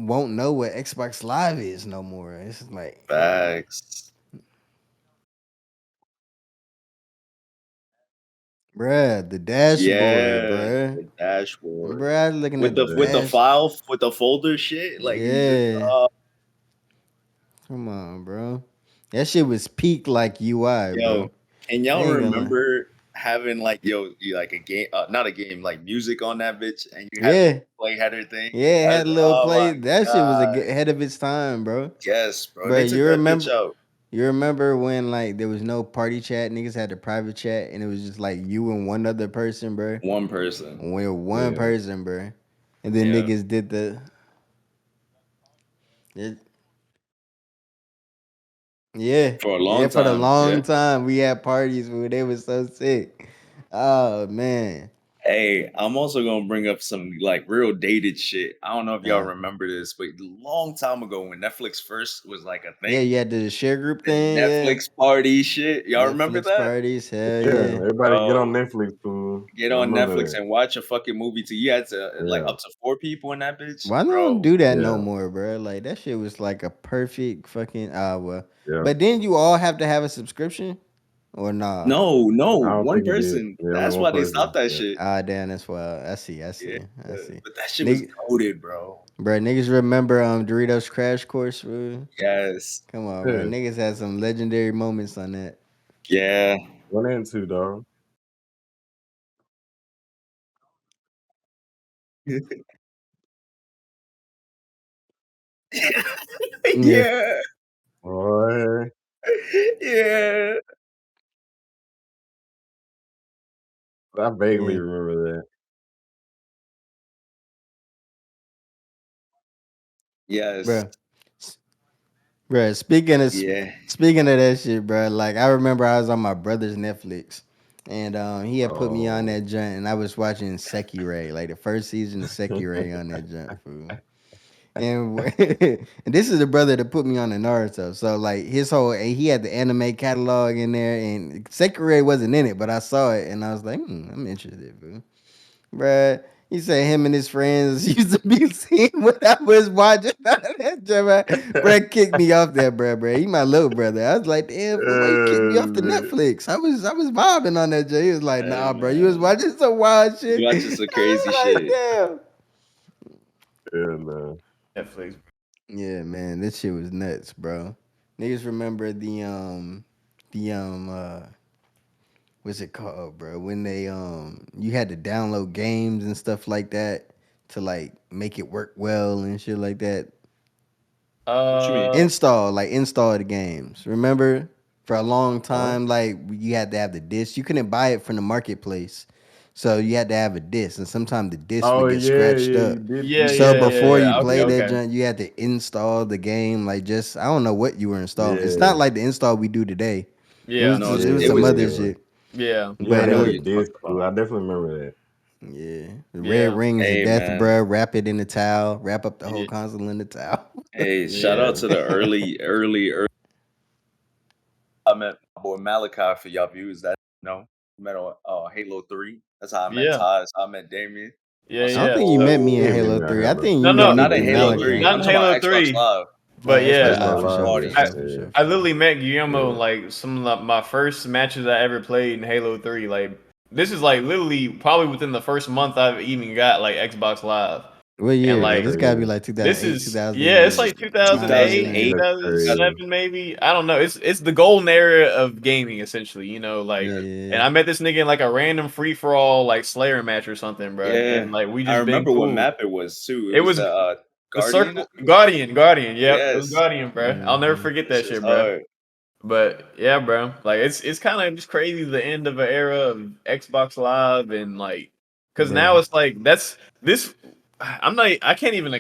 won't know what Xbox Live is no more. It's like, Facts. bruh, the dashboard, Yeah, bruh. the dashboard Bruh, I was looking with at the the dash. file with the folder shit. Like you just Yeah. Come on, bro. That shit was peak like UI, yo. bro. Can I y'all ain't gonna lie. remember having like a game, not a game, like music on that bitch, and you had the Yeah. play header thing? Yeah, it That's, had a little oh play. my That shit was god. ahead of its time, bro. Yes, bro. Bro, They took you that bitch remember out. You remember when like there was no party chat, niggas had the private chat, and it was just like you and one other person, bro. One person. With one Yeah. person, bro. And then Yeah. niggas did the. Yeah, For a yeah. long For the time. long Yeah. time, we had parties where they was so sick. Oh man. Hey, I'm also gonna bring up some like real dated shit. I don't know if y'all Uh, remember this, but a long time ago when Netflix first was like a yeah, thing, you had the share group the thing. Yeah, Netflix party shit. Y'all remember Netflix that? parties. Hell Yeah, yeah. everybody get on Bro, Netflix, fool. get I on remember Netflix that. and watch a fucking movie till you had to like Yeah, up to 4 people in that bitch. Why don't Bro, do that no yeah, more, bro? Like that shit was like a perfect fucking well. yeah. But then you all have to have a subscription or nah? no, I don't one think you did. person. Yeah, only That's one why they person. stopped that Yeah. shit. Ah, damn, that's why. I see, I Yeah, see, I see. but that shit was Nigga, coded, bro. bro, niggas remember Doritos Crash Course, bro? Yes, Come on, bro. Yeah. Niggas had some legendary moments on that. yeah, 1 and 2, dog. Yeah, yeah, Boy, yeah. I vaguely yeah, remember that. Yes. bro. Bro, Yeah. speaking of that shit, bro. Like I remember I was on my brother's Netflix, and he had put me on Oh. that joint, and I was watching Sekiro, like the first season of Sekiro on that joint, fool. And and this is the brother that put me on the Naruto. So like his whole he had the anime catalog in there, and Sekiro wasn't in it, but I saw it, and I was like, I'm interested, fool. Bruh. He said him and his friends used to be seen when I was watching that joint, bruh. Bruh kicked me off there, bruh. He my little brother. I was like, damn, fool, why you kicked me off the Man. Netflix? I was vibing on that joint. He was like, Hey, nah, bro, you was man. watching some wild You shit. watching some I crazy was like, shit. damn. Yeah, no. Netflix. Yeah, man, this shit was nuts, bro. Niggas remember the what's it called, bro? When they you had to download games and stuff like that to like make it work well and shit like that. What you mean? Install the games. Remember, for a long Huh? time, like you had to have the disc. You couldn't buy it from the marketplace, so you had to have a disc, and sometimes the disc Oh would get yeah, scratched yeah, up. Yeah, you So yeah, did yeah, before say you yeah. Okay, play that. that okay. junk, you had to install the game. Like just I don't know what you were installing. It's not Yeah, like the install we do today. It Yeah, was No, just, it's, it yeah, was it some was other yeah. shit. yeah, You I But gotta it know have what the was you're disc, talking fool. I about. definitely remember that. yeah. The red yeah, rings of Hey, death, man. bruh. Wrap it in the towel. Wrap up the whole yeah, console in the towel. Hey, shout yeah. out to the early. I met my boy Malachi for y'all viewers that know. Met on Halo 3. That's how I met Yeah, Ty. That's how I met Damien yeah, on I some don't yeah. think you old met me in Yeah, school. Halo maybe I 3. I have think No, you No, met no, me not a in through Halo maybe. 3. Malachi. not I'm in talking about Halo Xbox 3, Live. Oh, but yeah. Xbox Xbox Live for Live sure, was for Party. sure, I for sure, yeah, for I sure. literally met Guillermo yeah. in like some of my first matches I ever played in Halo 3. Like this is like literally probably within the first month I've even got like Xbox Live. What And year That's though? like This gotta be crazy. like this 2008, is yeah, it's like 2008, 2008. That's crazy. 2007 maybe. I don't know. It's the golden era of gaming essentially, you know, like and Yeah. I met this nigga in like a random free for all like Slayer match or something, bro. Yeah. And like we I just been remember what cool. map it was too. It It was was the the Guardian, I circle think. Guardian. Yep, it was Yes. Guardian, bro. I'll never Hmm. forget That that shit's shit, bro. hard. But yeah, bro. Like it's kind of just crazy the end of an era of Xbox Live and like because now Bro. it's like that's this. I can't even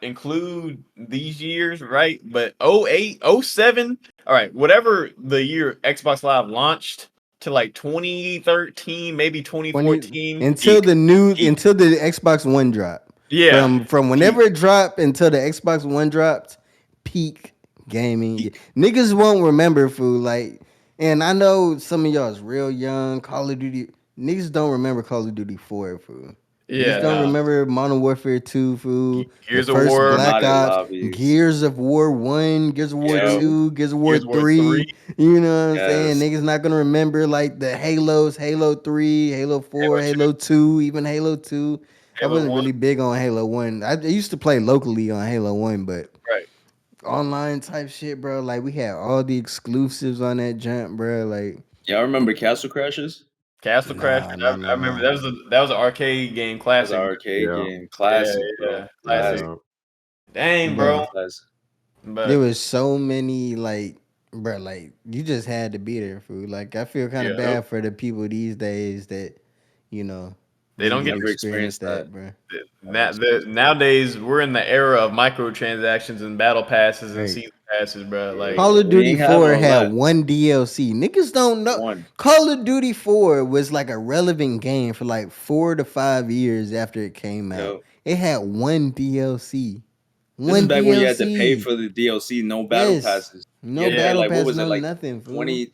include these years, right? But '08, '07, all right, whatever the year Xbox Live launched to like 2013, maybe 20 2014, until Peak. the new peak. until the Xbox One drop. Yeah, From peak. whenever it dropped until the Xbox One dropped, peak gaming. Peak. Niggas won't remember food like and I know some of y'all is real young. Call of Duty niggas don't remember Call of Duty 4 food. Niggas Yeah, don't nah. remember Modern Warfare 2 food. The Gears of first War, Black Modded Ops, lobbies. Gears of War 1, Gears of War Yep. 2, Gears of War Gears of War 3. 3. You know what I'm saying? Yes. Niggas not gonna remember like the Halos, Halo 3, Halo Halo 4, 2, Halo 2, even Halo 2. I Halo wasn't 1. really big on Halo 1. I used to play locally on Halo 1, but Right. online type shit, bro. Like we had all the exclusives on that jump, bro. Like, Y'all remember Castle Crashers? Castle Crashers. nah, I, nah, I nah, remember nah. that was an arcade game That's an classic. arcade Yeah, game. Yeah, Classic, bro. yeah, classic. Classic. yeah. Dang, Bro. bro. Classic. There But was so many like bro, like you just had to be there, fool. Like I feel kind of Yeah. bad for the people these days that, They don't didn't get Never experience experienced that. that, bro. Never experienced that. Nowadays we're in the era of microtransactions and battle passes and Right. season passes, bro. Like, Call of We Duty ain't having 4 all had that. one DLC. Niggas don't know. One. Call of Duty 4 was like a relevant game for like 4 to 5 years after it came out. Yo, It had one DLC. this is One back when you had to pay DLC. for the DLC, no battle Yes. passes. You No had to pay yeah, battle like what pass, was it no like nothing, fool. $20, yeah.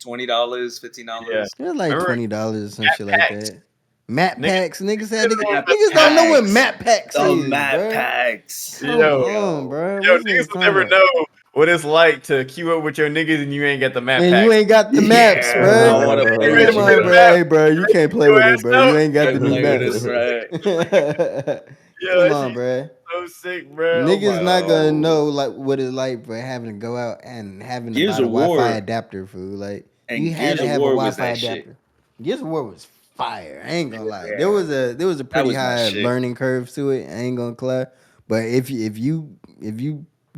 $15? It was like Remember $20 or some Map shit like Packs? that. Map Niggas, packs, niggas had to. niggas Map Niggas don't know what packs. map packs The is, map bruh. packs. Come yo, on, Yo. bruh. yo, What's niggas niggas will talking never about? know what it's like to queue up with your niggas and you ain't got the map And you packs. ain't got the maps, Yeah, I bruh. want to play You with ready Come to you, play on, the bro. bruh. map? Hey, bro, you can't play Your with it, ass bro. know. You ain't got Can't the new play with maps. us, right? Yo, Come that on, shit bruh. so sick, bro. Oh Niggas my. not gonna Yo. know like what it's like for having to go out and having to Gears buy the of Wi-Fi War adapter, fool. Like you and had Gears to of have a War was Wi-Fi that shit. adapter. Gears of War was fire. I ain't gonna lie. There Yeah, was a that pretty was my high shit. learning curve to it. I ain't gonna lie. But if you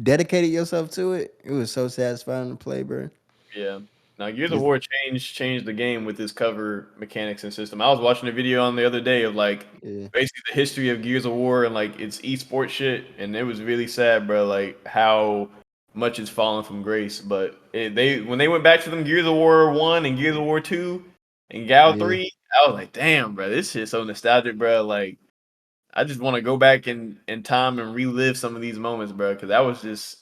dedicated yourself to it, it was so satisfying to play, bro. Yeah. Now Gears of It's- War changed the game with its cover mechanics and system. I was watching a video on the other day of like yeah, basically the history of Gears of War and like its esports shit, and it was really sad, bro. Like how much it's fallen from grace. But they when they went back to them Gears of War 1 and Gears of War 2 and Gal yeah. 3, I was like, damn, bro, this shit's so nostalgic, bro. Like I just want to go back in time and relive some of these moments, bro, because that was just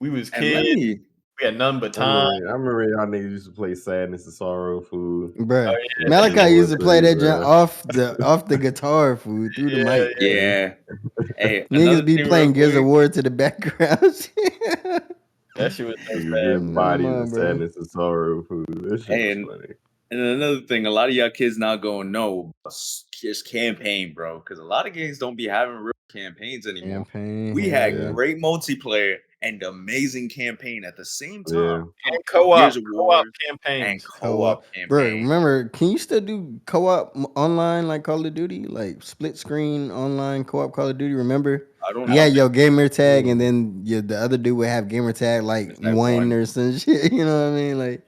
we was And let kids, me we had none but I time. remember y'all niggas used to play Sadness and Sorrow, food. Oh Bruh. yeah, Gears of Malachi War used to play 3, that junk bro. off the guitar, food through the yeah, mic, yeah. bro. yeah. Hey, Niggas another be thing real playing Gears of quick. War to the background. That shit was so Niggas sad. getting Come bodies in on, bro. Sadness and Sorrow, food. This shit Hey, was and funny. another thing, a lot of y'all kids not gonna know just campaign, bro, because a lot of games don't be having real campaigns anymore. Campaign, We hell had yeah. great multiplayer and amazing campaign at the same time. Yeah. Come And on, Gears co-op, of co-op War and campaigns. Co-op, co-op bro. campaign. Remember, can you still do co-op online like Call of Duty, like split screen online co-op Call of Duty? Remember, I don't I you don't had know. think your gamer tag, and Mm. then the other dude would have gamer tag like It's like one one. or some shit. You know what I mean? Like,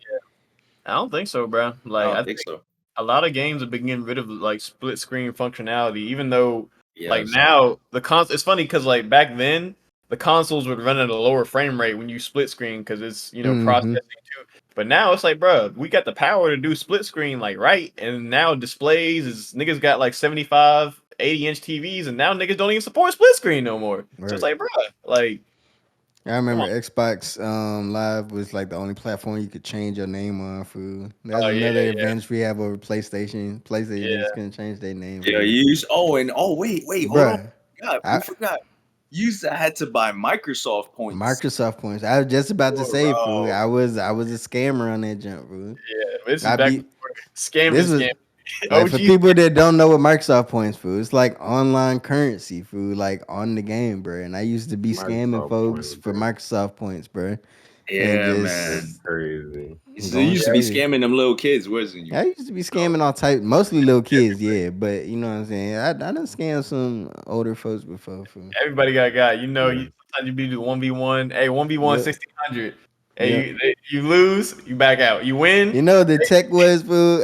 I don't think so, bro. I Like I don't think think so. a lot of games have been getting rid of like split screen functionality, even though like Yes. now the it's funny because like back then the consoles would run at a lower frame rate when you split screen because it's mm-hmm. processing too. But now it's like, bro, we got the power to do split screen like right, and now displays is niggas got like 75, 80-inch TVs, and now niggas don't even support split screen no more. So it's Right. like, bro, like I come remember on. Xbox Live was like the only platform you could change your name on. Food. That's Oh yeah, another yeah, advantage we have over PlayStation. PlayStation yeah. just couldn't change their name. Yeah, Food. you used wait, hold on. Bruh. We I, forgot. You used to had to buy Microsoft points. Microsoft points. I was just about to Oh, say, fool. bro. I was a scammer on that jump, fool. Yeah, this is I back be before scamming, this was scam. like for OG. people that don't know what Microsoft points, fool. It's like online currency, fool. Like on the game, bro. And I used to be scamming Microsoft folks points, for bro. Microsoft points, bro. And Yeah, That's man. just crazy. So you going used to be crazy. scamming them little kids, wasn't you? I used to be scamming all type, mostly little kids, yeah. But you know what I'm saying. I done scammed some older folks before, fool. Everybody got a guy. You know, Yeah. you sometimes you be the 1v1. Hey, 1v1 Yep, 1600. yep. Hey, you lose, you back out. You win. You know the tech was, fool.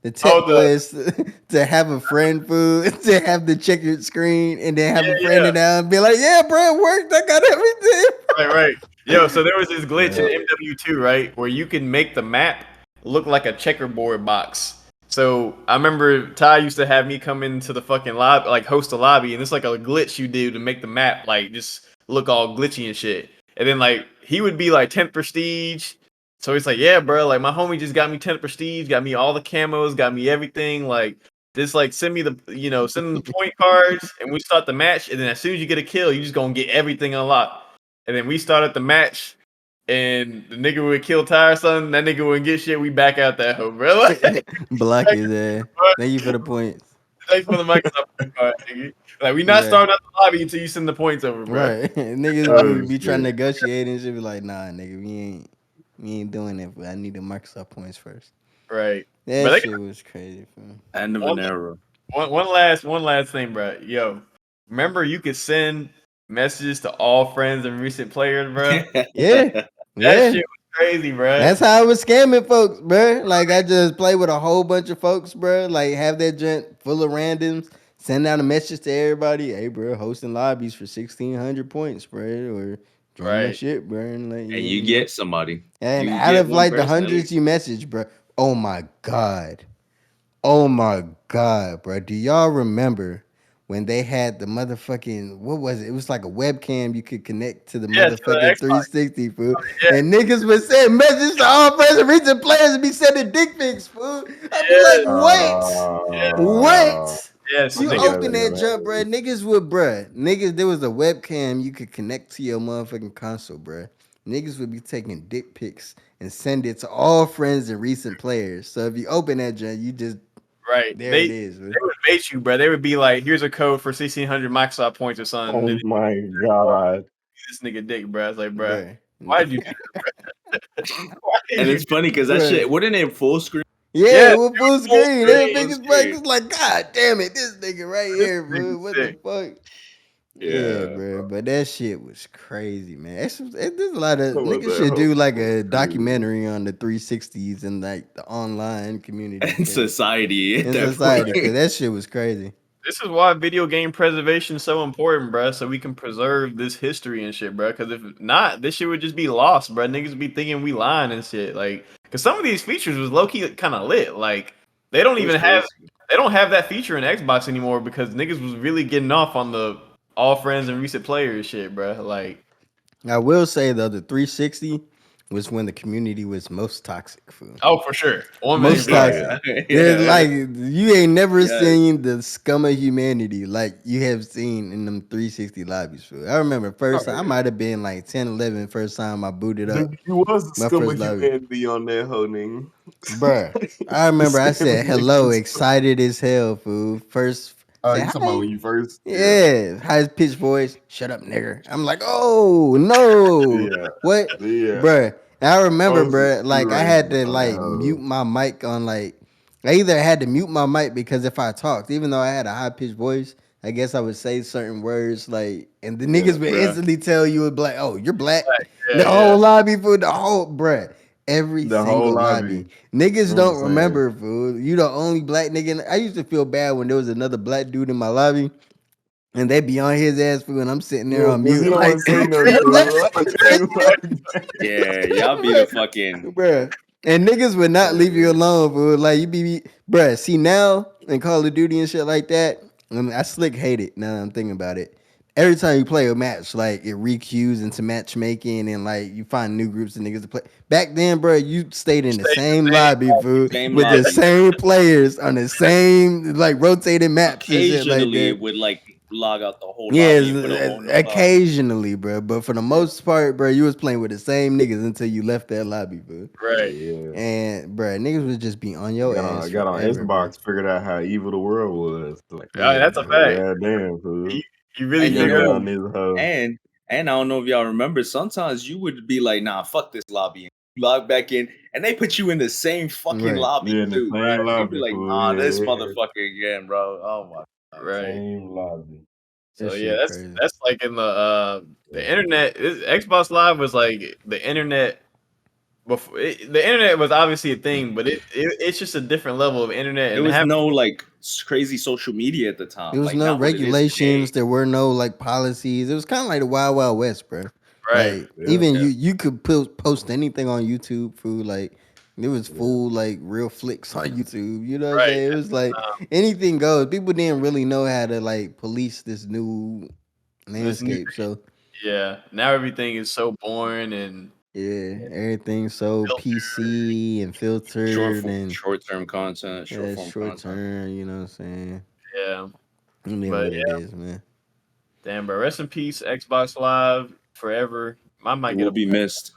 The tech Oh, was to have a friend, fool, to have the checkered screen, and then have a friend yeah, in there and be like, "Yeah, bro, it worked. I got right. Yo, so there was this glitch in Yeah. MW2, right, where you can make the map look like a checkerboard box. So I remember Ty used to have me come into the fucking lobby, like host a lobby, and it's like a glitch you do to make the map like just look all glitchy and shit. And then like he would be like 10th prestige. So he's like, yeah, bro, like my homie just got me 10th prestige, got me all the camos, got me everything. Like just like send me the send them the point cards, and we start the match. And then as soon as you get a kill, you just gonna get everything unlocked. And then we started the match, and the nigga would kill Ty or something. That nigga wouldn't get shit. We back out that hoe, bro. it." Block his ass. Thank you for the points. Thanks for the Microsoft point card, nigga. Like we not Yeah, starting out the lobby until you send the points over, bro. right. Niggas Oh would be trying to shit. negotiate and shit. Be like, nah, nigga, we ain't doing it. But I need the Microsoft points first. Right. But That they shit was crazy, fool. End of got an era. one last thing, bro. Yo, remember you could send messages to all friends and recent players, bro. Yeah, That yeah. shit crazy, bro. That's how I was scamming folks, bro. Like I just play with a whole bunch of folks, bro. Like have that joint full of randoms. Send out a message to everybody. Hey, bro, hosting lobbies for 1,600 points, bro. Or join my Right. shit, bro. And like And you know. get somebody. And You out get of one like the person at hundreds least. you message, bro. Oh my god. Oh my god, bro. Do y'all remember when they had the motherfucking what was it? It was like a webcam you could connect to the Yeah, to the motherfucking Xbox. 360, fool. Yeah, And niggas would send messages to all friends and recent players and be sending dick pics, fool. I'd be like, yeah, what? Uh, What? yeah. I So You think I niggas, open think that I've jump, had bruh. Niggas would, bruh. Niggas, there was a webcam you could connect to your motherfucking console, bruh. Niggas would be taking dick pics and send it to all friends and recent players. So if you open that jump, you just right? there They it is, man. would bait you, bro. They would be like, "Here's a code for 1,600 Microsoft points or something." Oh And my god. this nigga dick, bro. I was like, bro, Bruh. why did you do that? Why did And you it's do funny because that Bruh. shit wouldn't it full screen? Yeah, Yeah, with full full screen. screen. They're big Full as fuck. screen. It's like, God damn it, this nigga right This here, bro. nigga What the sick. fuck? Yeah, Yeah. bro. But that shit was crazy, man. There's a lot of What was niggas that should whole do like was a crazy. documentary on the 360s and like the online community And society at in that society because point. that shit was crazy. This is why video game preservation is so important, bro. So we can preserve this history and shit, bro. Because if not, this shit would just be lost, bro. Niggas be thinking we lying and shit. Like, because some of these features was low key kind of lit. Like, they don't It was even have crazy. they don't have that feature in Xbox anymore because niggas was really getting off on the all friends and recent players shit, bro. Like, I will say though, the 360 was when the community was most toxic, fool. oh, for sure, 1 million Most percent. toxic. Yeah. There's Yeah. like you ain't never Yes. seen the scum of humanity like you have seen in them 360 lobbies. Fool. I remember first Oh time I yeah. might have been like 10, 11 first time I booted up Nigga, you was the my scum first of lobby. humanity on that whole nigga. Bruh, I remember I said Scamming hello, niggas. excited as hell, fool. First, Oh, say you talking about hi. when you first? Yeah. Yeah, highest pitch voice. Shut up, nigger. I'm like, oh no, Yeah. what, Yeah. bruh? I I remember, was bruh. super Like I had racist to on that like mute hoe. my mic on like. I either had to mute my mic because if I talked, even though I had a high pitched voice, I guess I would say certain words like, and the Yeah. niggas would Bruh. instantly tell you, like, oh, you're black. Yeah, The yeah. whole lobby, fool. The whole, bruh. Every The whole single lobby. lobby. Niggas I'm don't just saying. remember, fool. You the only black nigga. I used to feel bad when there was another black dude in my lobby. And they be on his ass, fool, and I'm sitting there Yeah, on because mute, he don't like, want to say bruh, nothing. Yeah. Y'all be the fucking bruh. And niggas would not leave you Yeah. alone, fool. Like you be, bruh. See now in Call of Duty and shit like that, I slick hate it. Now that I'm thinking about it. Every time you play a match, like it requeues into matchmaking and like you find new groups of niggas to play. Back then, bro, you stayed in the Stay same the same. lobby, fool, same with the lobby. same players on the same like rotating maps and shit like Occasionally that. it would like log out the whole Yes, lobby and put a whole new lobby. occasionally, bro. But for the most part, bro, you was playing with the same niggas until you left that lobby, bro. Right. Yeah. And bro, niggas would just be on your I ass got on forever, bro. Xbox, figured out how evil the world was. Like, Yeah, That's a bro. fact. god damn, fool. You, you really And you figure Jumping out. know, on this hoe. and I don't know if y'all remember, sometimes you would be like, nah, fuck this lobby. And you log back in, and they put you in the same fucking Right. lobby Yeah, in the too. same You'd be lobby, like, fool. nah, this Yeah. motherfucker again, bro. Oh my god. Right. Same lobby. That So yeah, shit that's crazy. that's like in the Yeah. internet. Xbox Live was like the internet before. The internet was obviously a thing, but it's just a different level of internet There and was having no like crazy social media at the There time, was like no not what it is regulations. today. There were no like policies. It was kind of like the Wild Wild West, bro. right. Like Yeah. even Yeah. you could post anything on YouTube, food like there was Yeah. full like real flicks on YouTube. You know what I'm Right. saying? It was like anything goes. People didn't really know how to like police this new This new landscape. So yeah. Now everything is so boring and yeah, everything's so filtered. PC and filtered and Short term content, short yeah, form short content. term. You know what I'm saying? Yeah. It is But what it yeah, is, man. damn, bro. Rest in peace, Xbox Live forever. I might It get will a be missed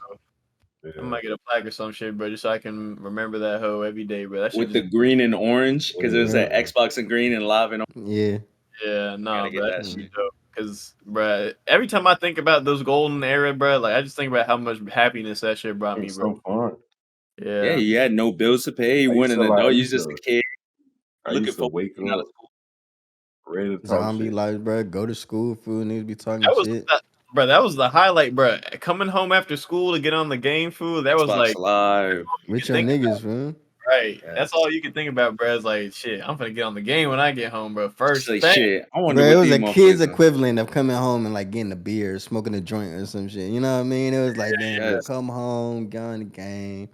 I Yeah. might get a plaque or some shit, bro, just so I can remember that hoe every day, bro. That shit with the just green and orange because it was Right. that Xbox and green and live and Yeah. yeah, gotta nah, get bro. that Mm. shit. Because, bro, every time I think about those golden era, bro, like I just think about how much happiness that shit brought It me, was bro. so fun. Yeah, Yeah, you had no bills to pay. You I weren't used an to like adult. You was just a kid I looking used to for wake getting out of up school. ready to talk Zombie shit. life, bro. Go to school, food niggas be talking that was shit. Bro, that was the highlight, bro. Coming home after school to get on the game, food. That was Xbox like Live. With your niggas, man. right. Yes. That's all you can think about, bro. It's like shit. I'm gonna get on the game when I get home, bro. First Say thing. shit. I wonder Bro, it what was these a kid's motherfuckers are. equivalent of coming home and like getting a beer, smoking a joint or some shit. You know what I mean? It was like, damn, bro, Yes. come home, get on the game,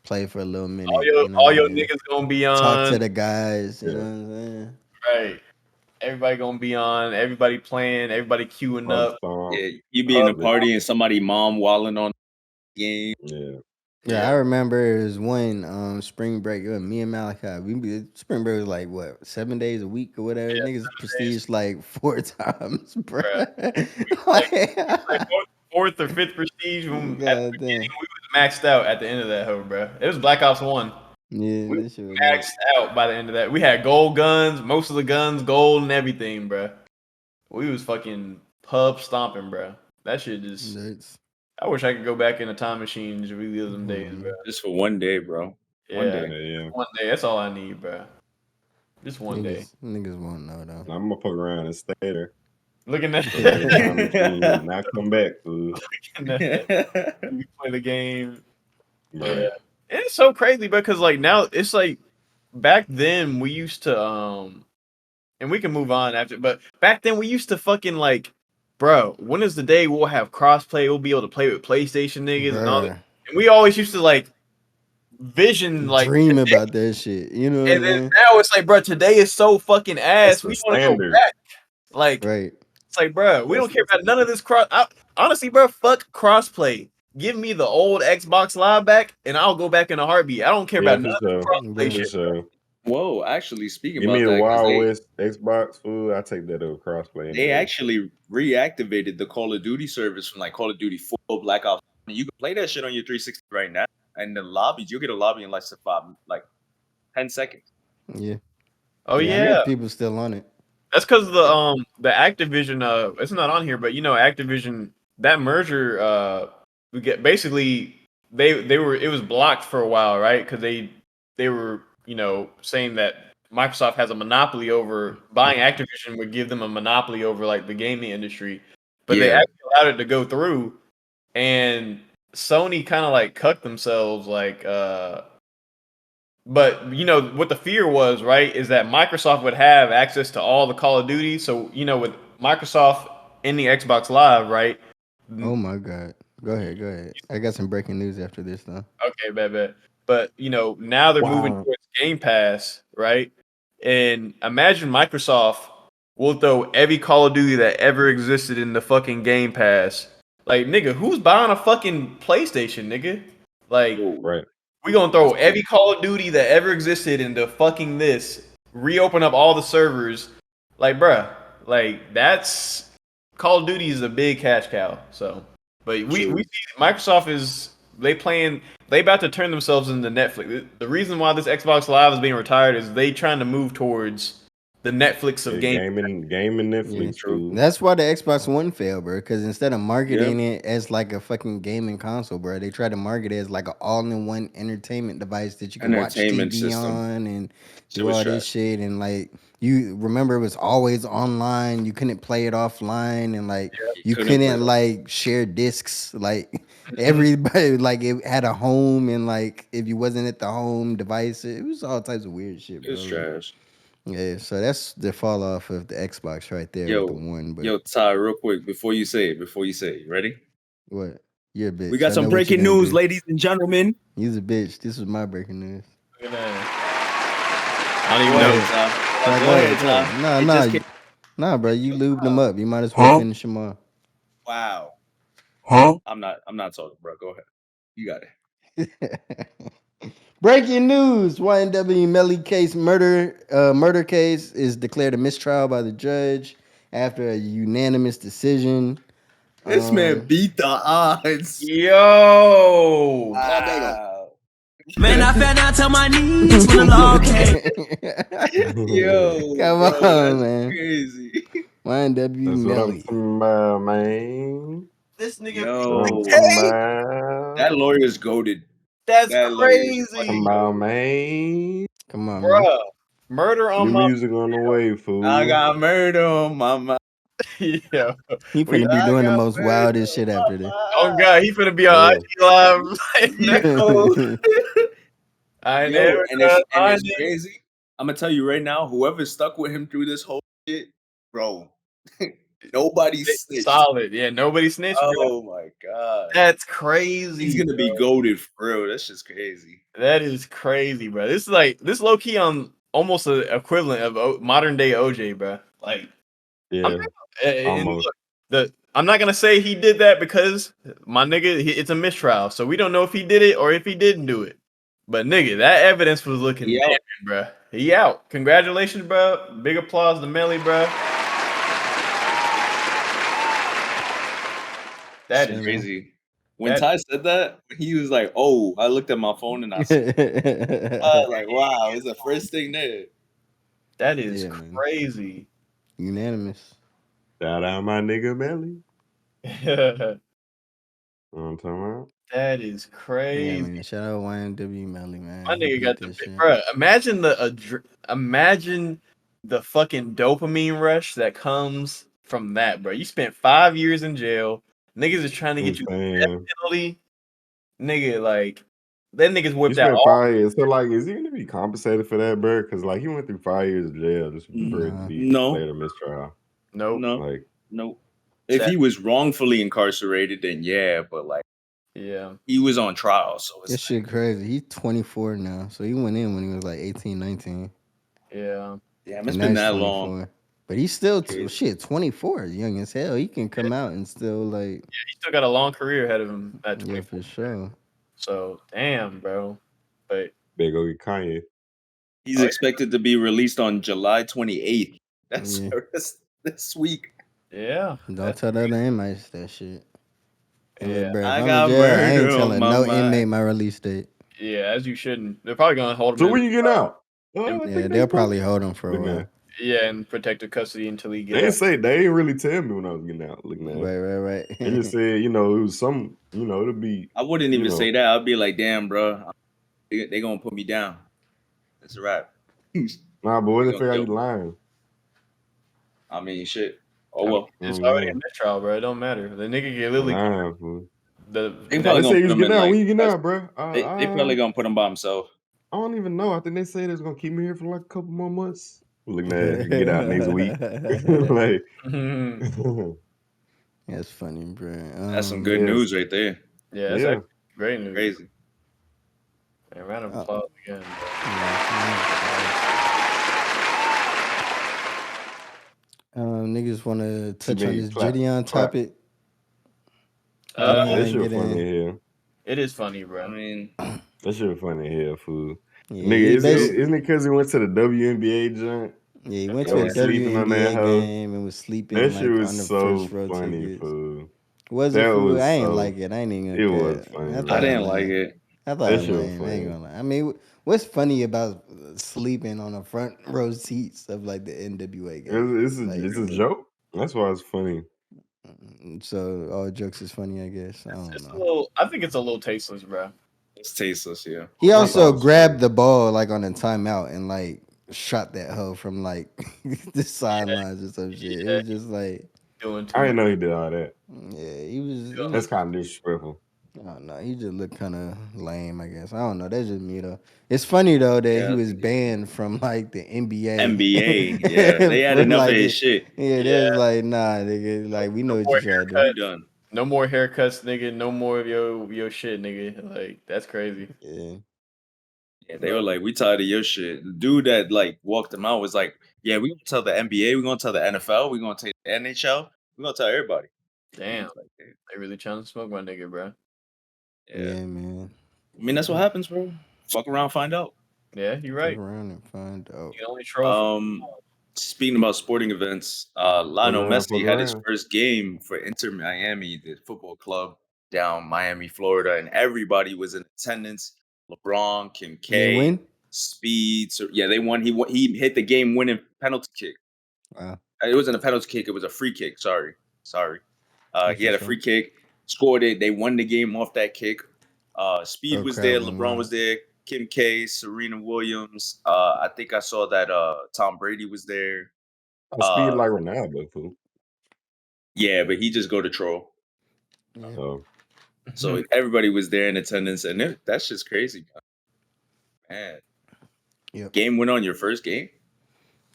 play for a little all minute. your You know all what I your mean? niggas gonna be Talk on. to the guys. You Yeah. know what I'm saying? Right. Everybody gonna be on. Everybody playing. Everybody queuing Pub up. stomp. Yeah, you be in a party and somebody mom walling on the game. Yeah. Yeah, I remember it was one spring break. It was me and Malachi. Spring break was like what 7 days a week or whatever. Yeah, Niggas prestige like 4 times, bro. Bruh. Like, Like fourth or fifth prestige. When at the God beginning, damn. we was maxed out at the end of that hoe, bro. It was Black Ops 1. Yeah, We this shit was maxed out by the end of that. We had gold guns, most of the guns gold and everything, bro. We was fucking pub stomping, bro. That shit just. nuts. I wish I could go back in a time machine and just relive them days, bro. Just for one day, bro. One Yeah, day. Yeah. one day. That's all I need, bro. Just one day. Niggas won't know though. I'm gonna fuck around and stay there. Looking at Go back in the time machine, not come back, fool. we play the game. Right. Yeah. It's so crazy because like now it's like back then we used to and we can move on after, but back then we used to fucking like, bro, when is the day we'll have crossplay? We'll be able to play with PlayStation niggas and all that. Bruh. And we always used to like vision like Dream today. about that shit. You know what And I'm then saying? now it's like, bro, today is so fucking ass. That's the We want to go standard. back. Like Right. it's like, bro, we don't care about none of this honestly, bro, fuck crossplay. Give me the old Xbox Live back, and I'll go back in a heartbeat. I don't care Yeah, about for none sure. of this crossplay Bruh. For shit. sure. Whoa, actually, speaking Give me about a that, because Wild West Xbox, fool. I take that over crossplay. they actually reactivated the Call of Duty service from like Call of Duty 4, Black Ops. You can play that shit on your 360 right now. And the lobbies, you'll get a lobby in less than 10 seconds. Yeah. Oh I yeah, know people still on it. that's because the Activision it's not on here, but you know Activision that merger we get basically they were it was blocked for a while, right? Because they were saying that Microsoft has a monopoly over buying Activision would give them a monopoly over like the gaming industry, but they Yeah. actually allowed it to go through, and Sony kind of like cucked themselves like but you know what the fear was, right? Is that Microsoft would have access to all the Call of Duty. So you know, with Microsoft in the Xbox Live, right? Oh my God. Go ahead. I got some breaking news after this though. Okay, bad. But you know, now they're moving towards Game Pass, right? And imagine Microsoft will throw every Call of Duty that ever existed in the fucking Game Pass. Like, nigga, who's buying a fucking PlayStation, nigga? Like, Whoa. Right. we gonna throw every Call of Duty that ever existed into fucking this, reopen up all the servers. Like, bruh, like that's Call of Duty is a big cash cow. So, but we see Microsoft is they about to turn themselves into Netflix. The reason why this Xbox Live is being retired is they trying to move towards the Netflix of gaming. Gaming Netflix, fool. That's why the Xbox One failed, bro. Because instead of marketing it as like a fucking gaming console, bro, they tried to market it as like an all-in-one entertainment device that you can watch Entertainment TV system. on and Shit do was all trash. this shit. And like you remember, it was always online. You couldn't play it offline, and like you couldn't like share discs. Like everybody, like it had a home, and like if you wasn't at the home device, it was all types of weird shit, bro. It's trash. Yeah, so that's the fall off of the Xbox right there with the one. But Yo, Ty, real quick, before you say it, ready? what? You're a bitch. We got some breaking news, ladies and gentlemen. You's a bitch. This was my breaking news. Look at that. I don't even know. Go ahead, Ty. Nah, bro. You lubed them up. You might as well finish them off. Wow. I'm not talking, bro. Go ahead. You got it. Breaking news: YNW Melly case murder case is declared a mistrial by the judge after a unanimous decision. This man beat the odds. Yo. Wow. Man, I fell down to my knees when the law came. Yo, Come bro, on, that's man. crazy. YNW That's what I'm Melly. talking about, man. This nigga, Yo, that lawyer's goated. That's That crazy. Talking about, man. Come on, man. Bruh. Murder on New my music on the way, fool. I got murder on my mind. Yeah. He finna be doing the most wildest shit after this. Oh God, he finna be on IG Live. I never and gonna it's find it. crazy. I'm gonna tell you right now, whoever stuck with him through this whole shit, bro, nobody snitched. Solid. Yeah, nobody snitched, bro. Oh my God. That's crazy. He's gonna be goated for real. That's just crazy. That is crazy, bro. This is like this low key on almost an equivalent of modern day OJ, bro. Like, Yeah, and almost. look, I'm not gonna say he did that because my nigga, it's a mistrial, so we don't know if he did it or if he didn't do it. But nigga, that evidence was looking He out. damning, bro. He out. Congratulations, bro. Big applause to Melly, bro. That is crazy. When Ty said that, he was like, "Oh," I looked at my phone and I was like, "Wow, it's the first thing there." That is man. crazy. Unanimous. Shout out my nigga Melly. You know what I'm talking about? That is crazy. Yeah, man. Shout out YNW Melly, man. My nigga got the shit. bro. Imagine the fucking dopamine rush that comes from that, bro. You spent 5 years in jail. Niggas is trying to get you the death penalty. Nigga, like that nigga's You whipped out spent all 5 years. So, like, is he gonna be compensated for that, bro? Because, like, he went through 5 years of jail just for it to be declared a mistrial. Nope. No. Like, nope. If he was wrongfully incarcerated, then yeah, but like, yeah, he was on trial, so it's this shit crazy. He's 24 now, so he went in when he was like 18, 19. Yeah. Yeah, it's been that long. But he's still 24, young as hell. He can come out and still like. Yeah, he still got a long career ahead of him at 24. Yeah, for sure. So damn, bro. But they go get Kanye. He's expected to be released on July 28th. That's this week. Yeah. Don't tell the other inmates that shit. Yeah. Bro, if I'm in jail, I ain't telling no inmate my release date. Yeah, as you shouldn't. They're probably gonna hold him. So when you get out? Yeah, they'll probably hold him for a while. Yeah, in protective custody until he gets out. They ain't really tell me when I was getting out. Looking at right. They just said, it was some, it'll be. I wouldn't even say that. I'd be like, damn, bro, they gonna put me down. That's a wrap. Nah, but what if you lying? I mean, shit. Oh well, it's already a mistrial, bro. It don't matter. The nigga get literally. They probably gonna put him in like. When you get out, bro? They probably gonna put him by himself. I don't even know. I think they say they're gonna keep me here for like a couple more months. Looking at get out next week. Like, that's funny, bro. That's some good news right there. Yeah, that's actually great news. Crazy. And round of applause again. Niggas want to touch on this Gideon topic. That shit funny here. It is funny, bro. I mean, that shit funny here, fool. Yeah, nigga, isn't it because he went to the WNBA joint? Yeah, he went to a WNBA game and was sleeping that shit was on the so first row funny, tickets. fool. Was it fool? I ain't like it. I ain't even. It was funny. I didn't like it. I thought it was lame. I ain't gonna lie. I mean, what's funny about sleeping on the front row seats of like the NWA game? It's a joke. That's why it's funny. So all jokes is funny, I guess. I don't know. I think it's a little tasteless, bro. It's tasteless, yeah. He also grabbed the ball like on a timeout and like shot that hoe from like the sidelines or some shit. It was just like I didn't know he did all that. Yeah, he was. That's kind of disrespectful. I don't know. He just looked kind of lame, I guess. I don't know. That's just me though. It's funny though that he was banned from like the NBA. NBA, yeah, they had enough of his shit. Yeah, they was like, nah, nigga. Like we know what you trying to do. Done. No more haircuts, nigga. No more of your shit, nigga. Like that's crazy. Yeah, they were like, we tired of your shit. The dude that like walked him out was like, yeah, we gonna tell the NBA, we gonna tell the NFL, we gonna tell the NHL, we gonna tell everybody. Damn, like, they really trying to smoke my nigga, bro. Yeah, man. I mean, that's what happens, bro. Fuck around, find out. Yeah, you're right. Fuck around and find out. You only troll. Speaking about sporting events, Lionel Messi had his first game for Inter Miami, the football club down Miami, Florida, and everybody was in attendance. LeBron, Kim K, Speed. So yeah, they won. He hit the game-winning penalty kick. Wow. It wasn't a penalty kick; it was a free kick. Sorry. He had a free kick, scored it. They won the game off that kick. Speed was there. LeBron was there. Kim K, Serena Williams. I think I saw that Tom Brady was there. Speed like Ronaldo, fool. Yeah, but he just go to troll. Yeah. So So everybody was there in attendance, and that's just crazy, man. Yep. Game went on your first game.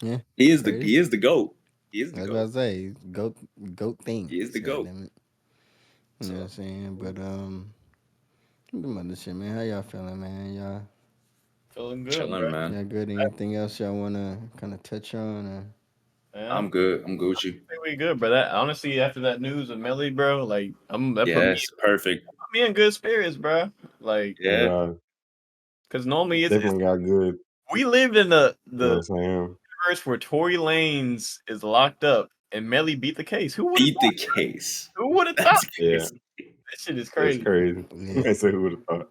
Yeah. He is Crazy. the GOAT. He is the That's GOAT. what I say. Goat thing. He is the GOAT. You know what I'm So, saying? But the other shit, man. How y'all feeling, man? Y'all Feeling good, chilling, bro. man. y'all good? Anything else y'all wanna kind of touch on? Or? Yeah, I'm good. I'm good with you. I think we good, bro. That honestly, after that news of Melly, bro, like that Yes, perfect. put me in good spirits, bro. Like, Yeah, because normally definitely got good. we lived in the You know what I'm saying? universe where Tory Lanez is locked up and Melly beat the case. Who would have beat the case. thought? That's Yeah, That shit is that's crazy. crazy. Yeah. I say who would have thought?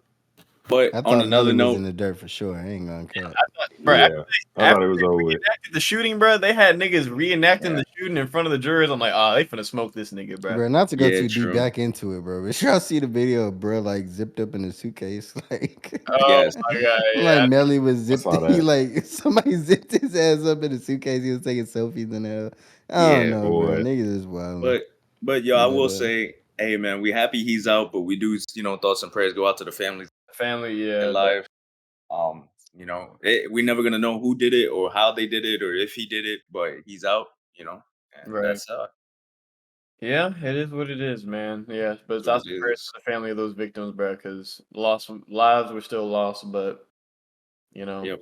But I on thought another Melly was note, in the dirt for sure. I ain't gonna cap. Bro, Yeah, I after thought it was over with. the shooting, bro, they had niggas reenacting Yeah. the shooting in front of the jurors. I'm like, oh, they finna smoke this nigga, bro. Bro, not to go Yeah, too deep true. back into it, bro. But y'all see the video of bro like zipped up in a suitcase, like Oh Yes. my god, like yeah. Melly was I zipped. saw He that. like somebody zipped his ass up in a suitcase. He was taking selfies and hell. I don't Yeah. know, bro. Boy, Niggas is wild. But yo, I But will say, hey man, we happy he's out, but we do, thoughts and prayers go out to the families Family, in yeah. life. We never gonna know who did it or how they did it or if he did it, but he's out, and Right. that's Yeah, it is what it is, man. Yeah, but it's what also it prayers is. to the family of those victims, bro, because lives were still lost, but you know. Yep.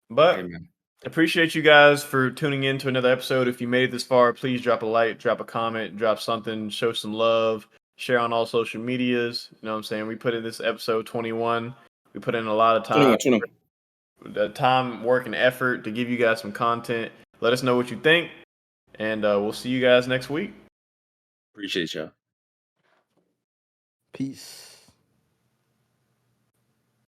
But Amen. appreciate you guys for tuning in to another episode. If you made it this far, please drop a like, drop a comment, drop something, show some love, share on all social medias. You know what I'm saying? We put in this episode 21. We put in a lot of time, 21. work, and effort to give you guys some content. Let us know what you think, and we'll see you guys next week. Appreciate y'all. peace.